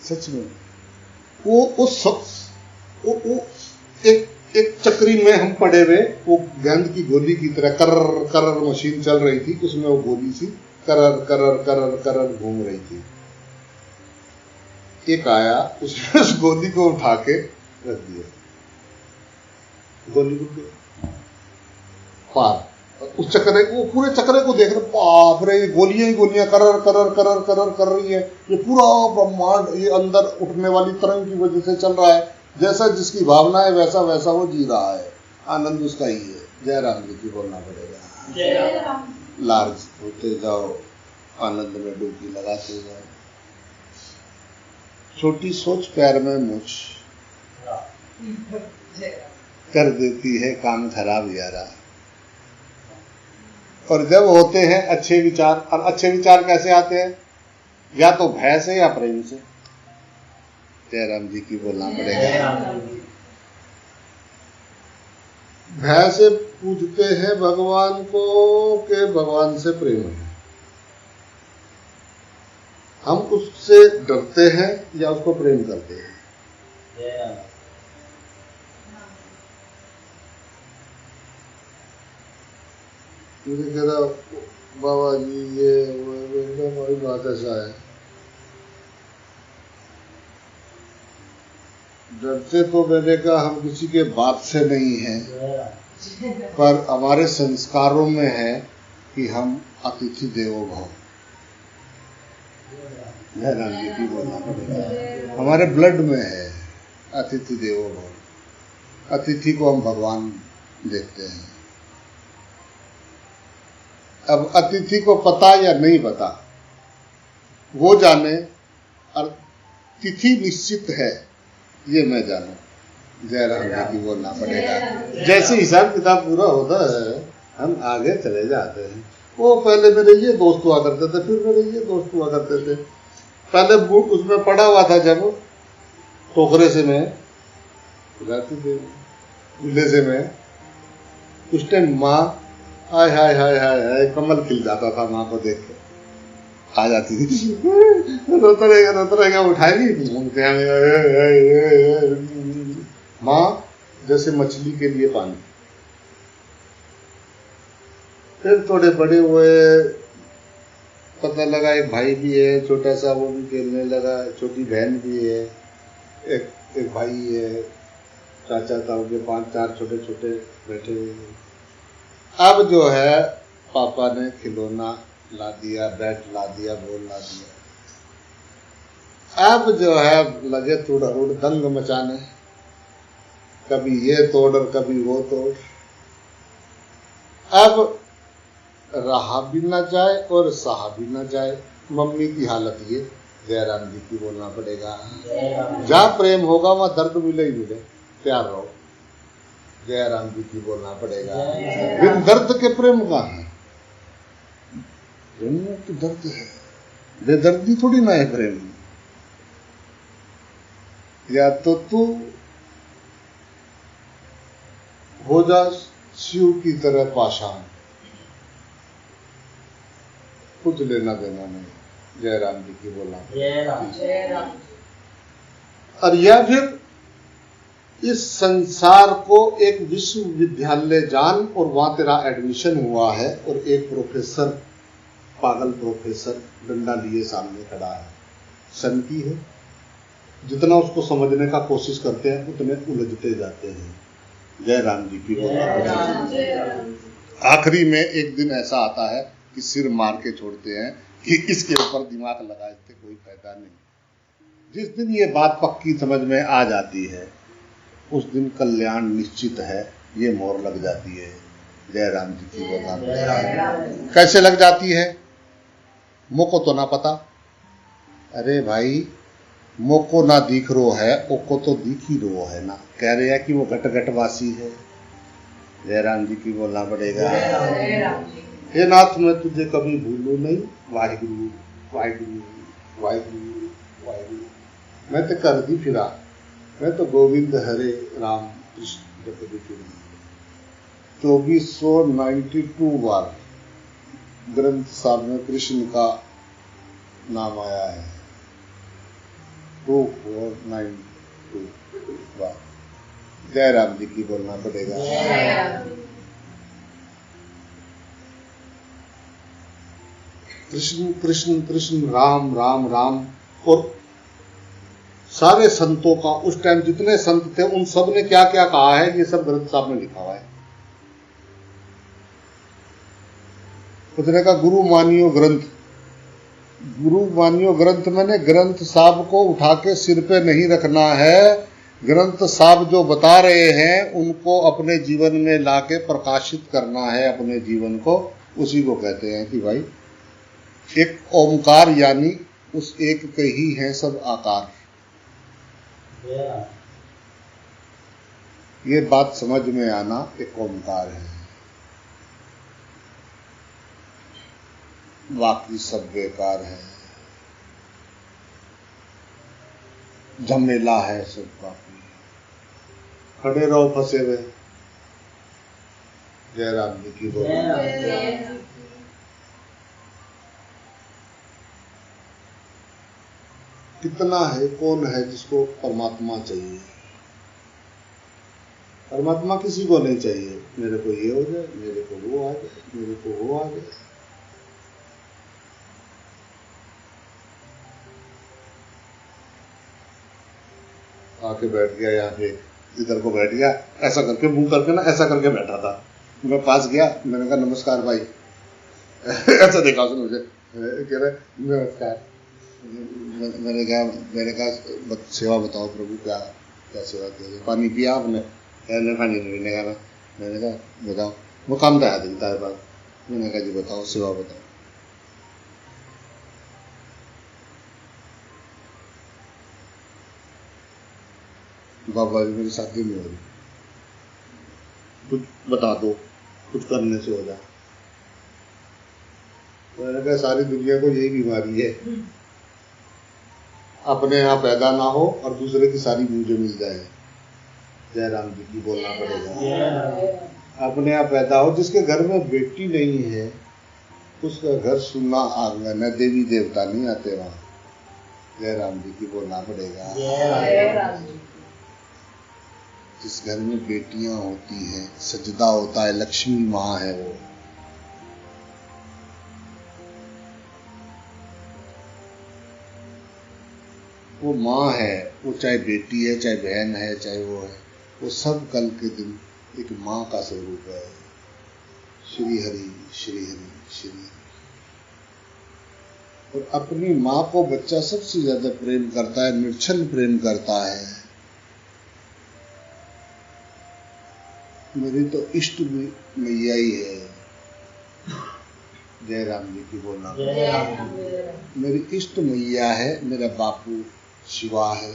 सच में वो एक चक्री में हम पड़े हुए, वो गेंद की गोली की तरह करर करर मशीन चल रही थी, उसमें वो गोली सी करर करर करर करर घूम रही थी। एक आया, उसने उस गोली को उठा के रख दिया, गोली को पार। उस चक्कर वो पूरे चक्कर को देख रहे, बाप रे ये गोलियां ही गोलियां करर करर करर करर कर रही है। ये पूरा ब्रह्मांड ये अंदर उठने वाली तरंग की वजह से चल रहा है। जैसा जिसकी भावना है वैसा वैसा वो जी रहा है, आनंद उसका ही है। जयराम जी की बोलना पड़ेगा। लार्ज होते जाओ, आनंद में डुबकी लगाते जाओ। छोटी सोच पैर में मुझ कर देती है काम खराब यारा। और जब होते हैं अच्छे विचार, और अच्छे विचार कैसे आते हैं? या तो भय से या प्रेम से। जयराम जी की बोलना पड़ेगा। भय से पूछते हैं भगवान को कि भगवान से प्रेम है, हम उससे डरते हैं या उसको प्रेम करते हैं। मुझे कह रहा बाबा जी ये हमारी बात ऐसा है, डरते तो मैंने कहा हम किसी के बात से नहीं हैं, पर हमारे संस्कारों में है कि हम अतिथि देवो भव। जयराम जी की बोलना पड़ेगा। हमारे ब्लड में है अतिथि देवो भव। अतिथि को हम भगवान देखते हैं। अब अतिथि को पता या नहीं पता वो जाने, और तिथि निश्चित है ये मैं जानू। जयराम जी की बोलना पड़ेगा। जैसे हिसाब किताब पूरा होता है हम आगे चले जाते हैं। वो पहले मेरे ये दोस्त हुआ करते थे, फिर मेरे ये दोस्त हुआ करते थे। पहले बुक उसमें पड़ा हुआ था, जब टोकरे से मैं जाती थी, चूल्हे से मैं, उस टाइम माँ हाय हाय हाय हाय हाय कमल खिल जाता था माँ को देख के, आ जाती थी रोता रहेगा उठाएगी माँ जैसे मछली के लिए पानी। फिर थोड़े बड़े हुए, पता लगा एक भाई भी है छोटा सा, वो भी खेलने लगा, छोटी बहन भी है, एक भाई है, चाचा था, उनके 5-4 छोटे छोटे बैठे हुए। अब जो है पापा ने खिलौना ला दिया, बैट ला दिया, बॉल ला दिया। अब जो है लगे तुड़हुड़ दंग मचाने, कभी ये तोड़ और कभी वो तोड़। अब रहा भी ना जाए और सहा भी ना जाए, मम्मी की हालत ये। जयराम जी की बोलना पड़ेगा। जहाँ प्रेम होगा वहाँ दर्द मिले ही मिले, प्यार रहो। जय राम जी की बोलना पड़ेगा। बिन दर्द के प्रेम कहाँ है? प्रेम में तो दर्द है, बेदर्दी थोड़ी ना है प्रेम। या तो तू हो जा शिव की तरह पाषाण, कुछ लेना देना नहीं। जय राम जी की बोलना पड़ेगा। और या फिर इस संसार को एक विश्वविद्यालय जान और वहां तेरा एडमिशन हुआ है और एक प्रोफेसर, पागल प्रोफेसर डंडा लिए सामने खड़ा है, सन की है। जितना उसको समझने का कोशिश करते हैं उतने उलझते जाते हैं। जय राम जी की बोलना। आखिरी में एक दिन ऐसा आता है कि सिर मार के छोड़ते हैं कि इसके ऊपर दिमाग लगा, इससे कोई फायदा नहीं। जिस दिन ये बात पक्की समझ में आ जाती है उस दिन कल्याण निश्चित है, ये मोहर लग जाती है। जय राम जी की बोलना। कैसे लग जाती है? मोको तो ना पता। अरे भाई, मोको ना दिख रो है, ओको तो दिख ही रो है ना। कह रहे हैं कि वो घट घटवासी है। जय राम जी की बोलना पड़ेगा। हे नाथ, मैं तुझे कभी भूलू नहीं। वाहिगुरु वाहिगुरु वाहिगुरु वाहिगुरु। मैं तो कर दी फिरा, मैं तो गोविंद हरे राम कृष्ण जपदी फिरी। 2492 बार ग्रंथ साहब में कृष्ण का नाम आया है। 2492 बार। जय राम जी की बोलना पड़ेगा। कृष्ण कृष्ण कृष्ण, राम राम राम। और सारे संतों का उस टाइम जितने संत थे उन सब ने क्या क्या कहा है, ये सब ग्रंथ साहब में लिखा हुआ है। उसने कहा गुरु मानियो ग्रंथ। गुरु मानियो ग्रंथ मैंने ग्रंथ साहब को उठा के सिर पे नहीं रखना है। ग्रंथ साहब जो बता रहे हैं उनको अपने जीवन में लाके प्रकाशित करना है अपने जीवन को। उसी को कहते हैं कि भाई एक ओमकार, यानी उस एक के ही हैं सब आकार। ये बात समझ में आना, एक ओमकार है, बाकी सब बेकार है, झमेला है सब बाकी। खड़े रहो फंसे हुए। जय राम जी की बोलो। कितना है, कौन है जिसको परमात्मा चाहिए? परमात्मा किसी को नहीं चाहिए। मेरे को ये हो जाए, मेरे को वो आ जाए, मेरे को वो आ जाए। आके बैठ गया यहाँ पे, इधर को बैठ गया, ऐसा करके मुंह करके ना ऐसा करके बैठा था। मैं पास गया, मैंने कहा नमस्कार भाई। ऐसा देखा उसने मुझे, कह रहे नमस्कार। मैंने कहा सेवा बताओ प्रभु, क्या क्या सेवा की? पानी पिया आपने? पानी नहीं पीने का। मैंने कहा बताओ, वो काम तो आया दिखता है पास। मैंने कहा जी बताओ, सेवा बताओ। बाबा जी मेरी शादी नहीं हो रही, कुछ बता दो, कुछ करने से हो जाए। मैंने कहा सारी दुनिया को यही बीमारी है, अपने यहाँ पैदा ना हो और दूसरे की सारी मुझे मिल जाए। जय राम जी की बोलना पड़ेगा। अपने यहाँ पैदा हो, जिसके घर में बेटी नहीं है उसका घर सुना आंगन है, देवी देवता नहीं आते वहां। जय राम जी की बोलना पड़ेगा। जिस घर में बेटियां होती हैं, सजदा होता है, लक्ष्मी माँ है वो माँ है। वो चाहे बेटी है, चाहे बहन है, चाहे वो है, वो सब कल के दिन एक माँ का स्वरूप है। श्री हरि श्री हरि श्री हरि। और अपनी माँ को बच्चा सबसे ज्यादा प्रेम करता है, निर्छल प्रेम करता है। मेरी तो इष्ट मैया ही है। जय राम जी की बोलना। मेरी इष्ट मैया है, मेरा बापू शिवा है,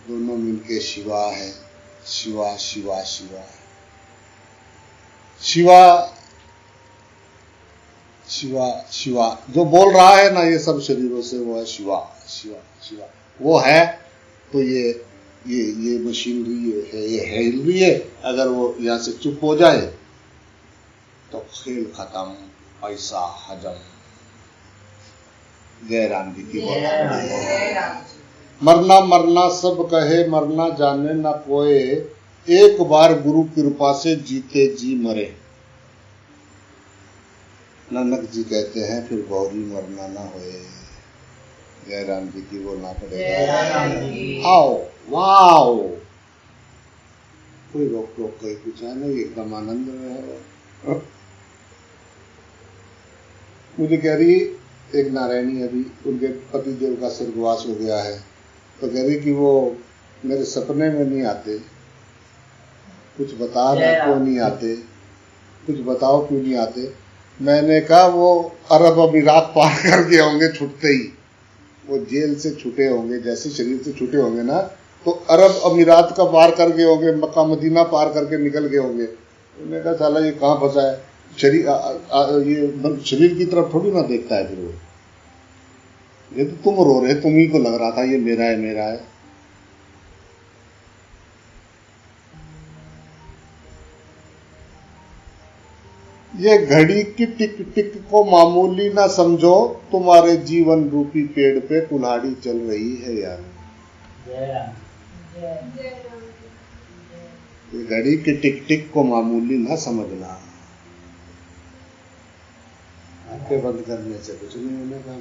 दोनों मिलके शिवा है। शिवा शिवा शिवा शिवा शिवा शिवा जो बोल रहा है ना ये सब शरीरों से, वो है शिवा शिवा शिवा। वो है तो ये मशीनरी है, ये हिल रही है। अगर वो यहाँ से चुप हो जाए तो खेल खत्म, पैसा हजम। जय राम जी की बोल। मरना मरना सब कहे, मरना जाने न कोय, एक बार गुरु कृपा से जीते जी मरे। नानक जी कहते हैं फिर गौरी मरना ना होए। जय राम जी की बोलना पड़ेगा। आओ वाओ, कोई रोक टोक कोई कुछ है नहीं, एकदम आनंद में है। मुझे कह रही एक नारायणी, अभी उनके पति देव का स्वर्गवास हो गया है, तो कह रही कि वो मेरे सपने में नहीं आते, कुछ बता रहे क्यों नहीं आते, कुछ बताओ क्यों नहीं आते। मैंने कहा वो अरब अमीरात पार कर गए होंगे छुटते ही, वो जेल से छूटे होंगे, जैसे शरीर से छूटे होंगे ना तो अरब अमीरात का पार कर गए होंगे, मक्का मदीना पार करके निकल गए होंगे। मैंने कहा साला ये कहाँ फंसा है, शरीर ये शरीर की तरफ थोड़ी ना देखता है। फिर वो ये तो तुम रो रहे, तुम ही को लग रहा था ये मेरा है मेरा है। ये घड़ी की टिक टिक को मामूली ना समझो, तुम्हारे जीवन रूपी पेड़ पे कुल्हाड़ी चल रही है यार। ये घड़ी की टिक टिक को मामूली ना समझना। आंखें बंद करने से कुछ नहीं होने का।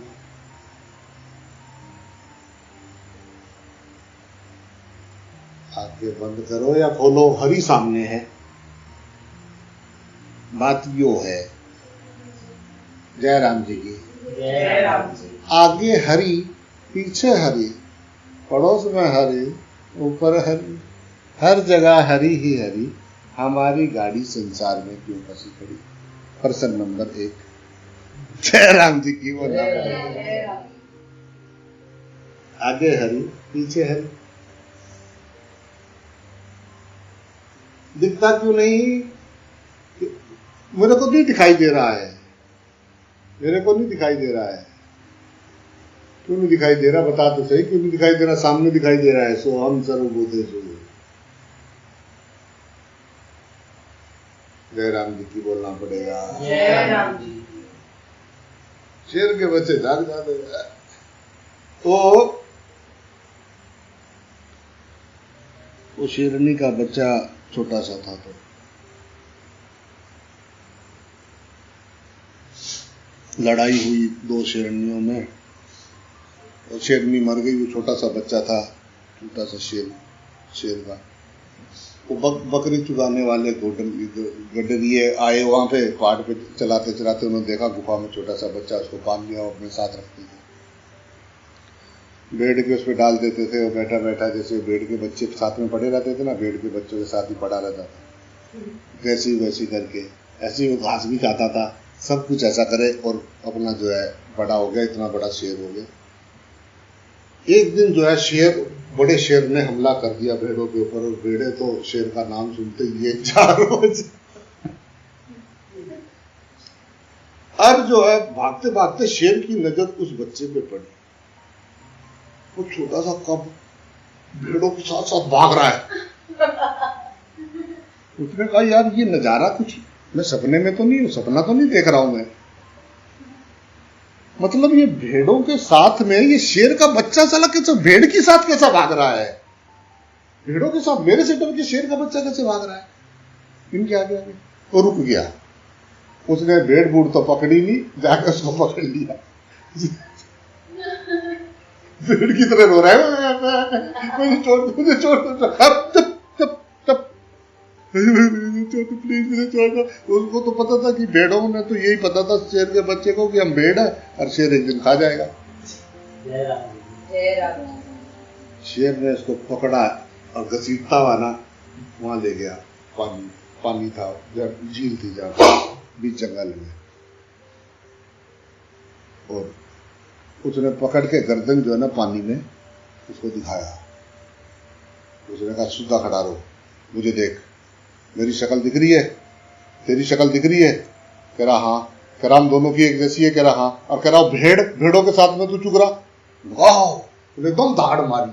आंखें बंद करो या खोलो, हरी सामने है। बात यो है। जय राम जी की। जय राम जी। आगे हरी, पीछे हरी, पड़ोस में हरी, ऊपर हरी, हर जगह हरी ही हरी। हमारी गाड़ी संसार में क्यों फंसी खड़ी। प्रश्न नंबर 1। जय राम जी की बोला। आगे हरी, पीछे हरी, दिखता क्यों नहीं। मेरे को नहीं दिखाई दे रहा है, मेरे को नहीं दिखाई दे रहा है। क्यों नहीं दिखाई दे रहा, बता तो सही, क्यों नहीं दिखाई दे रहा। सामने दिखाई दे रहा है। सो हम सर्वभूतेषु। जय राम जी की बोलना पड़ेगा। जय राम जी। शेर के बच्चे जाग जाते हैं। तो वो शेरनी का बच्चा छोटा सा था, तो लड़ाई हुई 2 शेरनियों में, और शेरनी मर गई। वो छोटा सा बच्चा था, छोटा सा शेर का। वो बकरी चुराने वाले गडरिए आए वहां पे, पहाड़ पे चलाते चलाते उन्होंने देखा गुफा में छोटा सा बच्चा, उसको बांध लिया, अपने साथ रखते थे। भेड़ के उस पर डाल देते थे, वो बैठा बैठा जैसे भेड़ के बच्चे साथ में पड़े रहते थे ना, भेड़ के बच्चों के साथ ही पड़ा रहता था। वैसी वैसी करके ऐसे ही वो घास भी खाता था, सब कुछ ऐसा करे, और अपना जो है बड़ा हो गया, इतना बड़ा शेर हो गया। एक दिन जो है शेर, बड़े शेर ने हमला कर दिया भेड़ों के ऊपर, और भेड़े तो शेर का नाम सुनते ही ये 4 बजे। अब जो है भागते भागते शेर की नजर उस बच्चे पे पड़ी। वो छोटा सा कब भेड़ों के साथ साथ भाग रहा है। उसने कहा यार ये नजारा कुछ मैं सपने में तो नहीं, सपना तो नहीं देख रहा हूं मैं। मतलब ये भेड़ों के साथ में ये शेर का बच्चा साला कैसे भेड़ के साथ कैसा भाग रहा है। भेड़ों के साथ मेरे से डर के शेर का बच्चा कैसे भाग रहा है इनके आगे आगे। वो रुक गया। उसने भेड़ बूढ़ तो पकड़ी ली, जाकर उसको पकड़ लिया। भेड़ की तरह रो रहा है, मुझे छोड़ दो, मुझे छोड़ दो, प्लीज मुझे छोड़ दो। उसको तो पता था कि भेड़ों ने तो यही पता था शेर के बच्चे को कि हम भेड़ है और शेर एक दिन खा जाएगा। शेर ने उसको पकड़ा और घसीटता हुआ ना वहां ले गया। पानी था, झील थी जहाँ बीच जंगल में, और उसने पकड़ के गर्दन जो है ना पानी में उसको दिखाया। उसने कहा सीधा खड़ा रहो, मुझे देख, मेरी शक्ल दिख रही है, तेरी शक्ल दिख रही है? कह रहा हाँ। कह रहा हम दोनों की एक जैसी है? कह रहा हाँ। और कह रहा भेड़ों के साथ में तू चुग रहा? वाह, उसने एकदम दाढ़ मारी।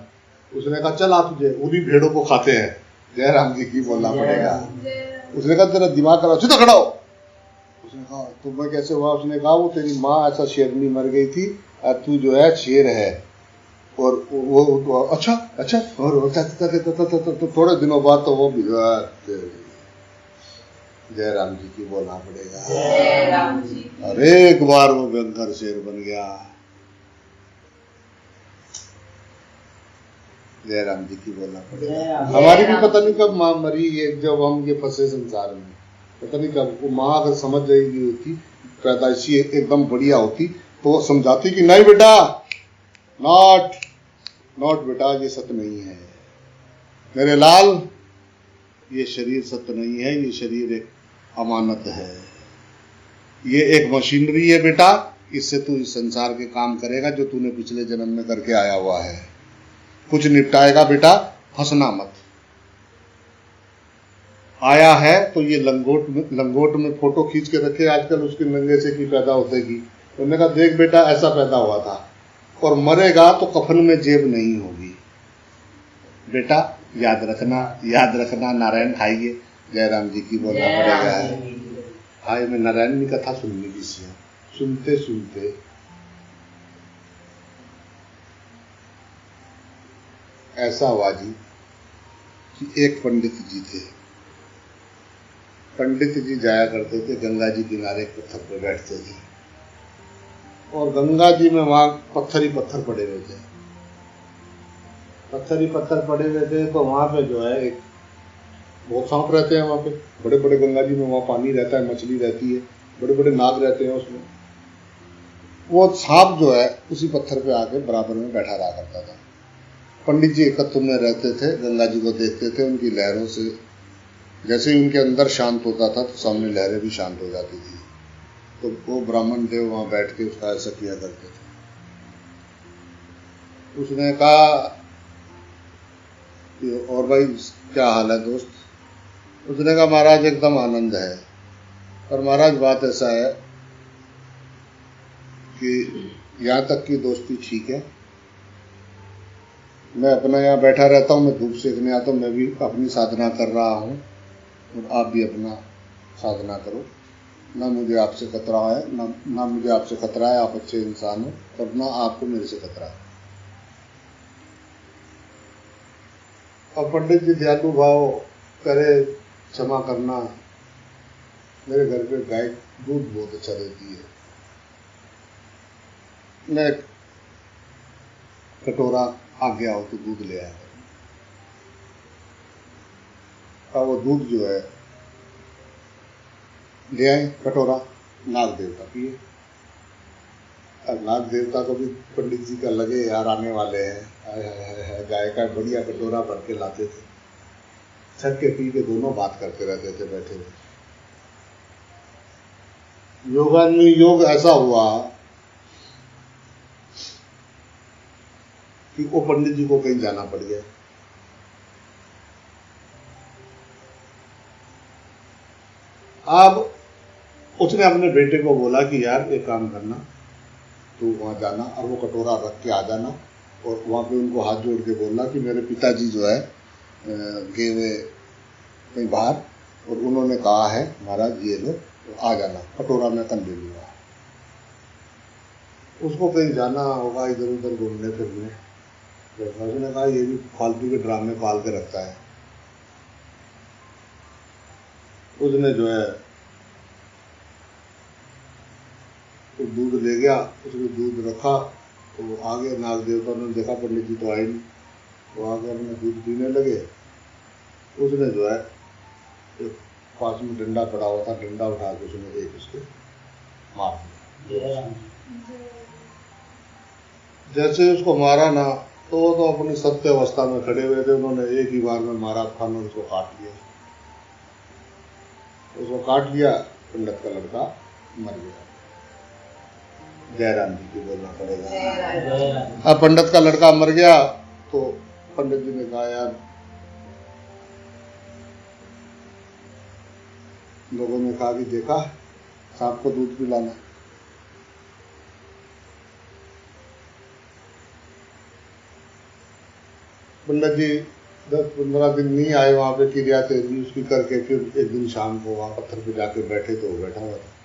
उसने कहा चल आ तुझे उन्हीं भेड़ों को खाते हैं। जयराम जी की बोलना पड़ेगा। उसने कहा तेरा दिमाग खराब, सीधा खड़ा हो। उसने कहा तो मैं कैसे हुआ? उसने कहा वो तेरी माँ ऐसा शेरनी मर गई थी और तू जो है शेर है। और वो अच्छा और तो थोड़े दिनों बाद तो वो भी जयराम जी की बोलना पड़ेगा। जयराम जी। अरे एक बार वो भयंकर शेर बन गया। जयराम जी की बोलना पड़ेगा। हमारी भी पता नहीं कब माँ मरी, ये जब हम ये फंसे संसार में, पता नहीं कब। वो माँ अगर समझ जाएगी होती, पैदाइशी एकदम बढ़िया होती, तो समझाती कि नहीं बेटा, नॉट बेटा, ये सत्य नहीं है मेरे लाल, ये शरीर सत्य नहीं है, ये शरीर एक अमानत है, ये एक मशीनरी है बेटा, इससे तू इस संसार के काम करेगा जो तूने पिछले जन्म में करके आया हुआ है, कुछ निपटाएगा बेटा, फंसना मत। आया है तो ये लंगोट में फोटो खींच के रखे, आजकल उसके नंगे से की पैदा होतेगी। उन्होंने कहा देख बेटा ऐसा पैदा हुआ था, और मरेगा तो कफन में जेब नहीं होगी बेटा, याद रखना नारायण खाइए। जयराम जी की बोलना पड़ेगा। हाय में नारायण की कथा सुननी की सुनते सुनते ऐसा हुआ जी कि एक पंडित जी थे। पंडित जी जाया करते थे गंगा जी किनारे पत्थर पर बैठते थे, और गंगा जी में वहां पत्थर ही पत्थर पड़े हुए थे। पत्थर ही पत्थर पड़े हुए थे, तो वहां पे जो है एक बहुत सांप रहते हैं वहां पे, बड़े बड़े गंगा जी में वहां पानी रहता है, मछली रहती है, बड़े बड़े नाग रहते हैं उसमें। वो सांप जो है उसी पत्थर पे आके बराबर में बैठा रहा करता था। पंडित जी एकत्व में रहते थे, गंगा जी को देखते थे, उनकी लहरों से जैसे ही उनके अंदर शांत होता था तो सामने लहरें भी शांत हो जाती थी। तो वो ब्राह्मण देव वहां बैठ के उसका ऐसा किया करते थे। उसने कहा और भाई क्या हाल है दोस्त? उसने कहा महाराज एकदम आनंद है, पर महाराज बात ऐसा है कि यहाँ तक की दोस्ती ठीक है, मैं अपना यहाँ बैठा रहता हूँ, मैं धूप सेकने आता हूँ, मैं भी अपनी साधना कर रहा हूँ और आप भी अपना साधना करो, ना मुझे आपसे खतरा है, ना मुझे आपसे खतरा है, आप अच्छे इंसान हो, और ना आपको मेरे से खतरा है। और पंडित जी दयालु भाव करे, क्षमा करना, मेरे घर पे गाय दूध बहुत अच्छा देती है, मैं कटोरा आ गया हो तो दूध ले आया। और वो दूध जो है ले आए कटोरा, नाग देवता पिए। अब नाग देवता को भी पंडित जी का लगे यार आने वाले हैं, गाय का बढ़िया कटोरा भर के लाते थे, छक के पी के दोनों बात करते रहते थे बैठे हुए। योग ऐसा हुआ कि वो पंडित जी को कहीं जाना पड़ गया। अब उसने अपने बेटे को बोला कि यार एक काम करना, तू वहां जाना और वो कटोरा रख के आ जाना, और वहां पे उनको हाथ जोड़ के बोलना कि मेरे पिताजी जो है गए हुए कहीं बाहर, और उन्होंने कहा है महाराज ये लो, तो आ जाना, कटोरा मैं कल ले लूंगा। उसको कहीं जाना होगा इधर उधर घूमने फिरने, तो उसने कहा ये भी फालतू के ड्रामे पाल के रखता है। उसने जो है तो दूध ले गया, उसने दूध रखा, तो आगे नाग देवता ने देखा पंडित जी तो आए नहीं, वो आगे अपने दूध पीने लगे। उसने जो है एक पास में डंडा पड़ा हुआ था, डंडा उठा के उसने एक उसके मार दिया। जैसे उसको मारा ना, तो वो तो अपनी सत्य अवस्था में खड़े हुए थे, उन्होंने एक ही बार में मारा खान और उसको काट लिया। उसको काट लिया, पंडित का लड़का मर गया। जयराम जी की बोलना पड़ेगा। अब पंडित का लड़का मर गया तो पंडित जी ने कहा यार लोगों ने कहा कि देखा, सांप को दूध पिलाना। पंडित जी 10-15 दिन नहीं आए वहां पे, क्रिया तेरी उसकी करके फिर एक दिन शाम को वहां पत्थर पे जाके बैठे तो वो बैठा हुआ था।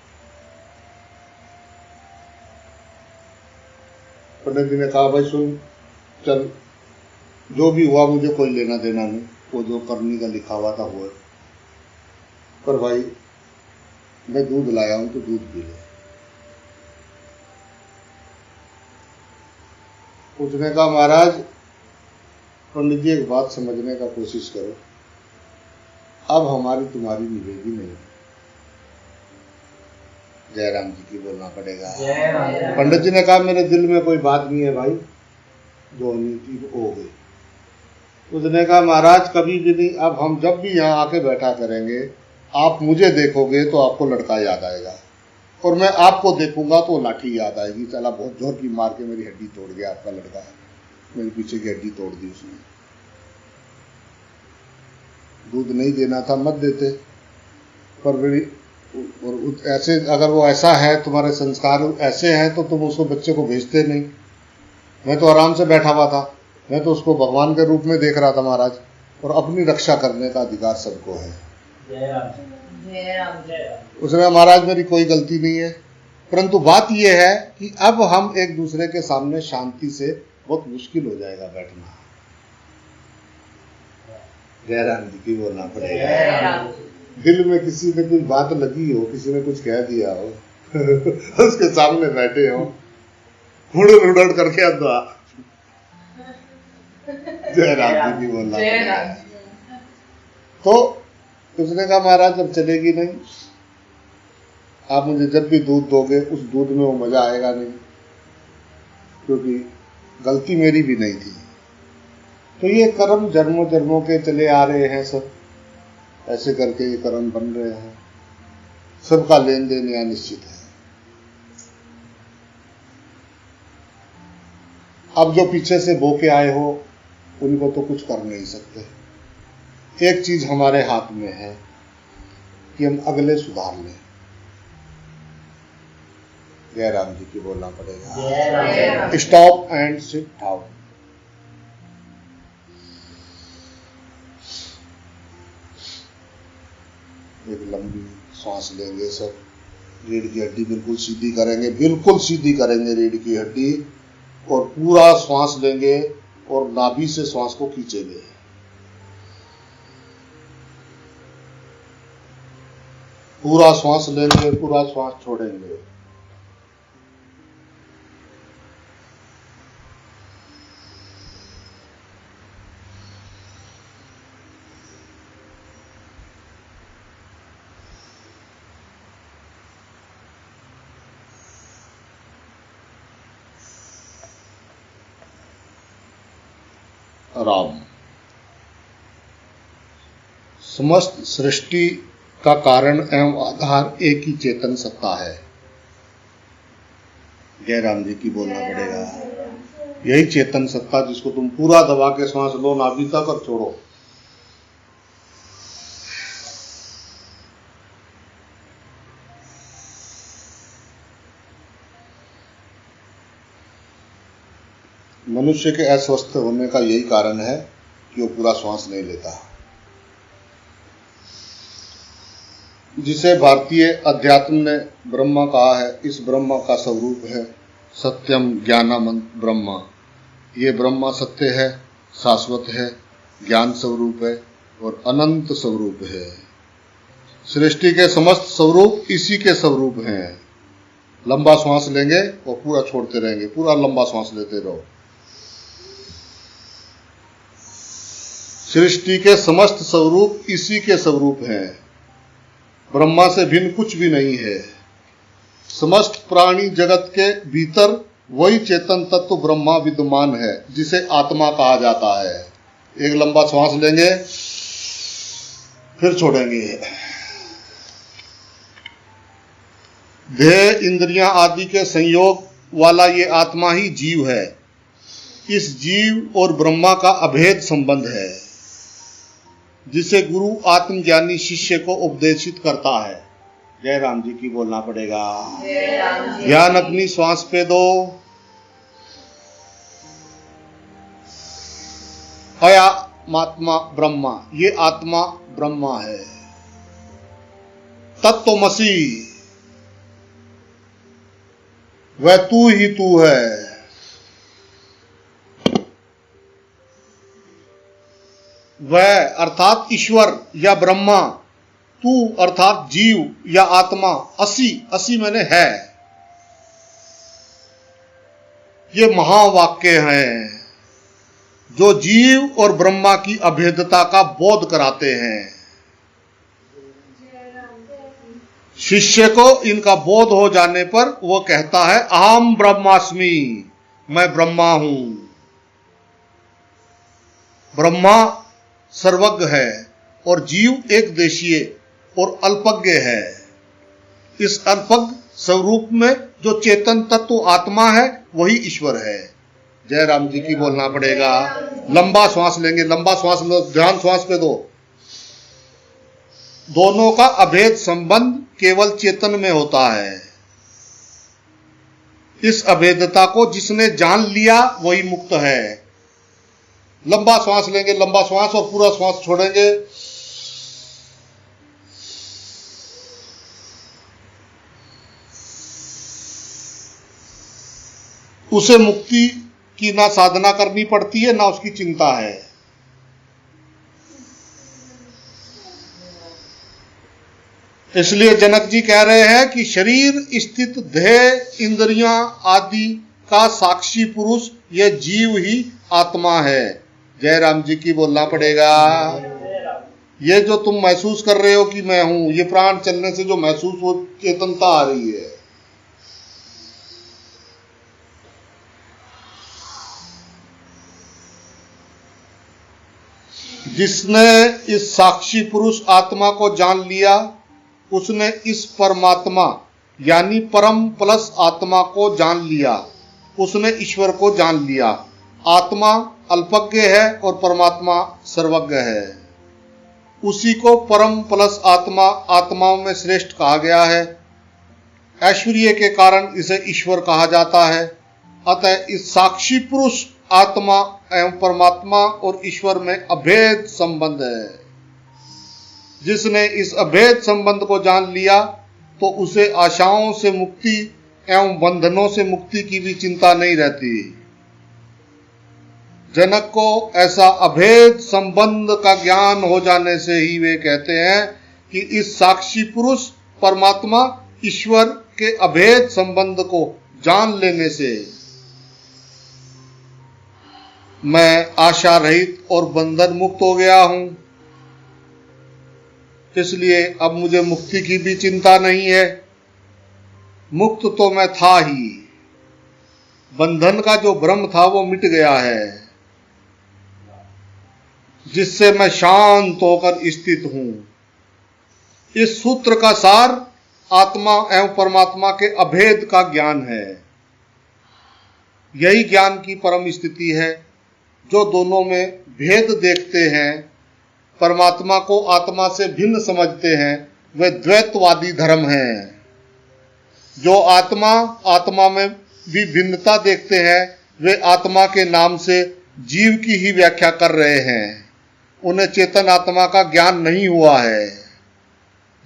पंडित जी ने कहा भाई सुन, चल जो भी हुआ मुझे कोई लेना देना नहीं, वो जो करनी का लिखा हुआ था वो है, पर भाई मैं दूध लाया हूं तो दूध पी ले। उसने कहा महाराज पंडित जी एक बात समझने का कोशिश करो, अब हमारी तुम्हारी निवेदी नहीं। जयराम जी की बोलना पड़ेगा। पंडित जी ने कहा मेरे दिल में कोई बात नहीं है भाई, जो होनी थी हो गई। उसने कहा महाराज कभी भी नहीं, अब हम जब भी यहाँ आके बैठा करेंगे, आप मुझे देखोगे तो आपको लड़का याद आएगा, और मैं आपको देखूंगा तो लाठी याद आएगी, चला बहुत जोर की मार के मेरी हड्डी तोड़ गया आपका लड़का, मेरी पीछे की हड्डी तोड़ दी उसने। दूध नहीं देना था मत देते, पर मेरी और ऐसे अगर वो ऐसा है, तुम्हारे संस्कार ऐसे हैं तो तुम उसको बच्चे को भेजते नहीं। मैं तो आराम से बैठा हुआ था, मैं तो उसको भगवान के रूप में देख रहा था महाराज, और अपनी रक्षा करने का अधिकार सबको है। उसने महाराज मेरी कोई गलती नहीं है, परंतु बात यह है कि अब हम एक दूसरे के सामने शांति से, बहुत मुश्किल हो जाएगा बैठना। जयराम जी की बोलना पड़ेगा। दिल में किसी ने कुछ बात लगी हो, किसी ने कुछ कह दिया हो उसके सामने बैठे हो, हुड़र हुड़र करके अद्वा। जयराम जी की बोलना पड़ेगा। तो उसने कहा महाराज अब चलेगी नहीं, आप मुझे जब भी दूध दोगे उस दूध में वो मजा आएगा नहीं, क्योंकि गलती मेरी भी नहीं थी। तो ये कर्म जन्मों जन्मों के चले आ रहे हैं, सब ऐसे करके ये कर्म बन रहे हैं, सबका लेन देन यहाँ निश्चित है। अब जो पीछे से बो के आए हो उनको तो कुछ कर नहीं सकते। एक चीज हमारे हाथ में है कि हम अगले सुधार लें। जयराम जी की बोलना पड़ेगा। Stop and sit down. एक लंबी सांस लेंगे सब, रीढ़ की हड्डी बिल्कुल सीधी करेंगे, बिल्कुल सीधी करेंगे रीढ़ की हड्डी, और पूरा श्वास लेंगे और नाभि से श्वास को खींचेंगे। पूरा श्वास लेंगे, पूरा श्वास छोड़ेंगे। राम। समस्त सृष्टि का कारण एवं आधार एक ही चेतन सत्ता है। जयराम जी की बोलना पड़ेगा। यही चेतन सत्ता जिसको तुम पूरा दबा के सांस लो नाभि तक और छोड़ो। मनुष्य के अस्वस्थ होने का यही कारण है कि वो पूरा श्वास नहीं लेता, जिसे भारतीय अध्यात्म ने ब्रह्म कहा है। इस ब्रह्म का स्वरूप है सत्यम ज्ञानमंत ब्रह्म। ये ब्रह्म सत्य है, शाश्वत है, ज्ञान स्वरूप है और अनंत स्वरूप है। सृष्टि के समस्त स्वरूप इसी के स्वरूप हैं। लंबा श्वास लेंगे और पूरा छोड़ते रहेंगे, पूरा लंबा श्वास लेते रहो। सृष्टि के समस्त स्वरूप इसी के स्वरूप हैं। ब्रह्मा से भिन्न कुछ भी नहीं है। समस्त प्राणी जगत के भीतर वही चेतन तत्व ब्रह्मा विद्यमान है, जिसे आत्मा कहा जाता है। एक लंबा श्वास लेंगे, फिर छोड़ेंगे। देह इंद्रियां आदि के संयोग वाला ये आत्मा ही जीव है। इस जीव और ब्रह्मा का अभेद संबंध है। जिसे गुरु आत्मज्ञानी शिष्य को उपदेशित करता है। जय राम जी की बोलना पड़ेगा। जय राम जी। ध्यान अपनी श्वास पे दो। अयमात्मा ब्रह्मा, ये आत्मा ब्रह्मा है। तत्वमसि, वह तू ही तू है। वह अर्थात ईश्वर या ब्रह्मा, तू अर्थात जीव या आत्मा, असि, असि मैंने है। ये महावाक्य हैं जो जीव और ब्रह्मा की अभेदता का बोध कराते हैं। शिष्य को इनका बोध हो जाने पर वो कहता है अहम ब्रह्मास्मि, मैं ब्रह्मा हूं। ब्रह्मा सर्वज्ञ है और जीव एक देशीय और अल्पज्ञ है। इस अल्पज्ञ स्वरूप में जो चेतन तत्व आत्मा है वही ईश्वर है। जय राम जी की बोलना पड़ेगा। लंबा श्वास लेंगे, लंबा श्वास लो, ध्यान श्वास पे दो। दोनों का अभेद संबंध केवल चेतन में होता है। इस अभेदता को जिसने जान लिया वही मुक्त है। लंबा श्वास लेंगे, लंबा श्वास, और पूरा श्वास छोड़ेंगे। उसे मुक्ति की ना साधना करनी पड़ती है ना उसकी चिंता है। इसलिए जनक जी कह रहे हैं कि शरीर स्थित देह इंद्रियां आदि का साक्षी पुरुष यह जीव ही आत्मा है। जय राम जी की बोलना पड़ेगा। ये जो तुम महसूस कर रहे हो कि मैं हूं, ये प्राण चलने से जो महसूस हो चेतनता आ रही है, जिसने इस साक्षी पुरुष आत्मा को जान लिया उसने इस परमात्मा यानी परम प्लस आत्मा को जान लिया, उसने ईश्वर को जान लिया। आत्मा अल्पज्ञ है और परमात्मा सर्वज्ञ है। उसी को परम प्लस आत्मा आत्माओं में श्रेष्ठ कहा गया है। ऐश्वर्य के कारण इसे ईश्वर कहा जाता है। अतः इस साक्षी पुरुष आत्मा एवं परमात्मा और ईश्वर में अभेद संबंध है। जिसने इस अभेद संबंध को जान लिया तो उसे आशाओं से मुक्ति एवं बंधनों से मुक्ति की भी चिंता नहीं रहती। जनक को ऐसा अभेद संबंध का ज्ञान हो जाने से ही वे कहते हैं कि इस साक्षी पुरुष परमात्मा ईश्वर के अभेद संबंध को जान लेने से मैं आशा रहित और बंधन मुक्त हो गया हूं। इसलिए अब मुझे मुक्ति की भी चिंता नहीं है। मुक्त तो मैं था ही, बंधन का जो भ्रम था वो मिट गया है, जिससे मैं शांत होकर स्थित हूं। इस सूत्र का सार आत्मा एवं परमात्मा के अभेद का ज्ञान है। यही ज्ञान की परम स्थिति है। जो दोनों में भेद देखते हैं, परमात्मा को आत्मा से भिन्न समझते हैं, वे द्वैतवादी धर्म हैं। जो आत्मा में भी भिन्नता देखते हैं, वे आत्मा के नाम से जीव की ही व्याख्या कर रहे हैं। उन्हें चेतन आत्मा का ज्ञान नहीं हुआ है।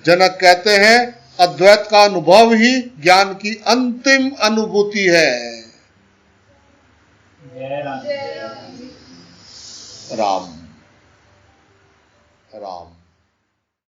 जनक कहते हैं अद्वैत का अनुभव ही ज्ञान की अंतिम अनुभूति है। राम राम।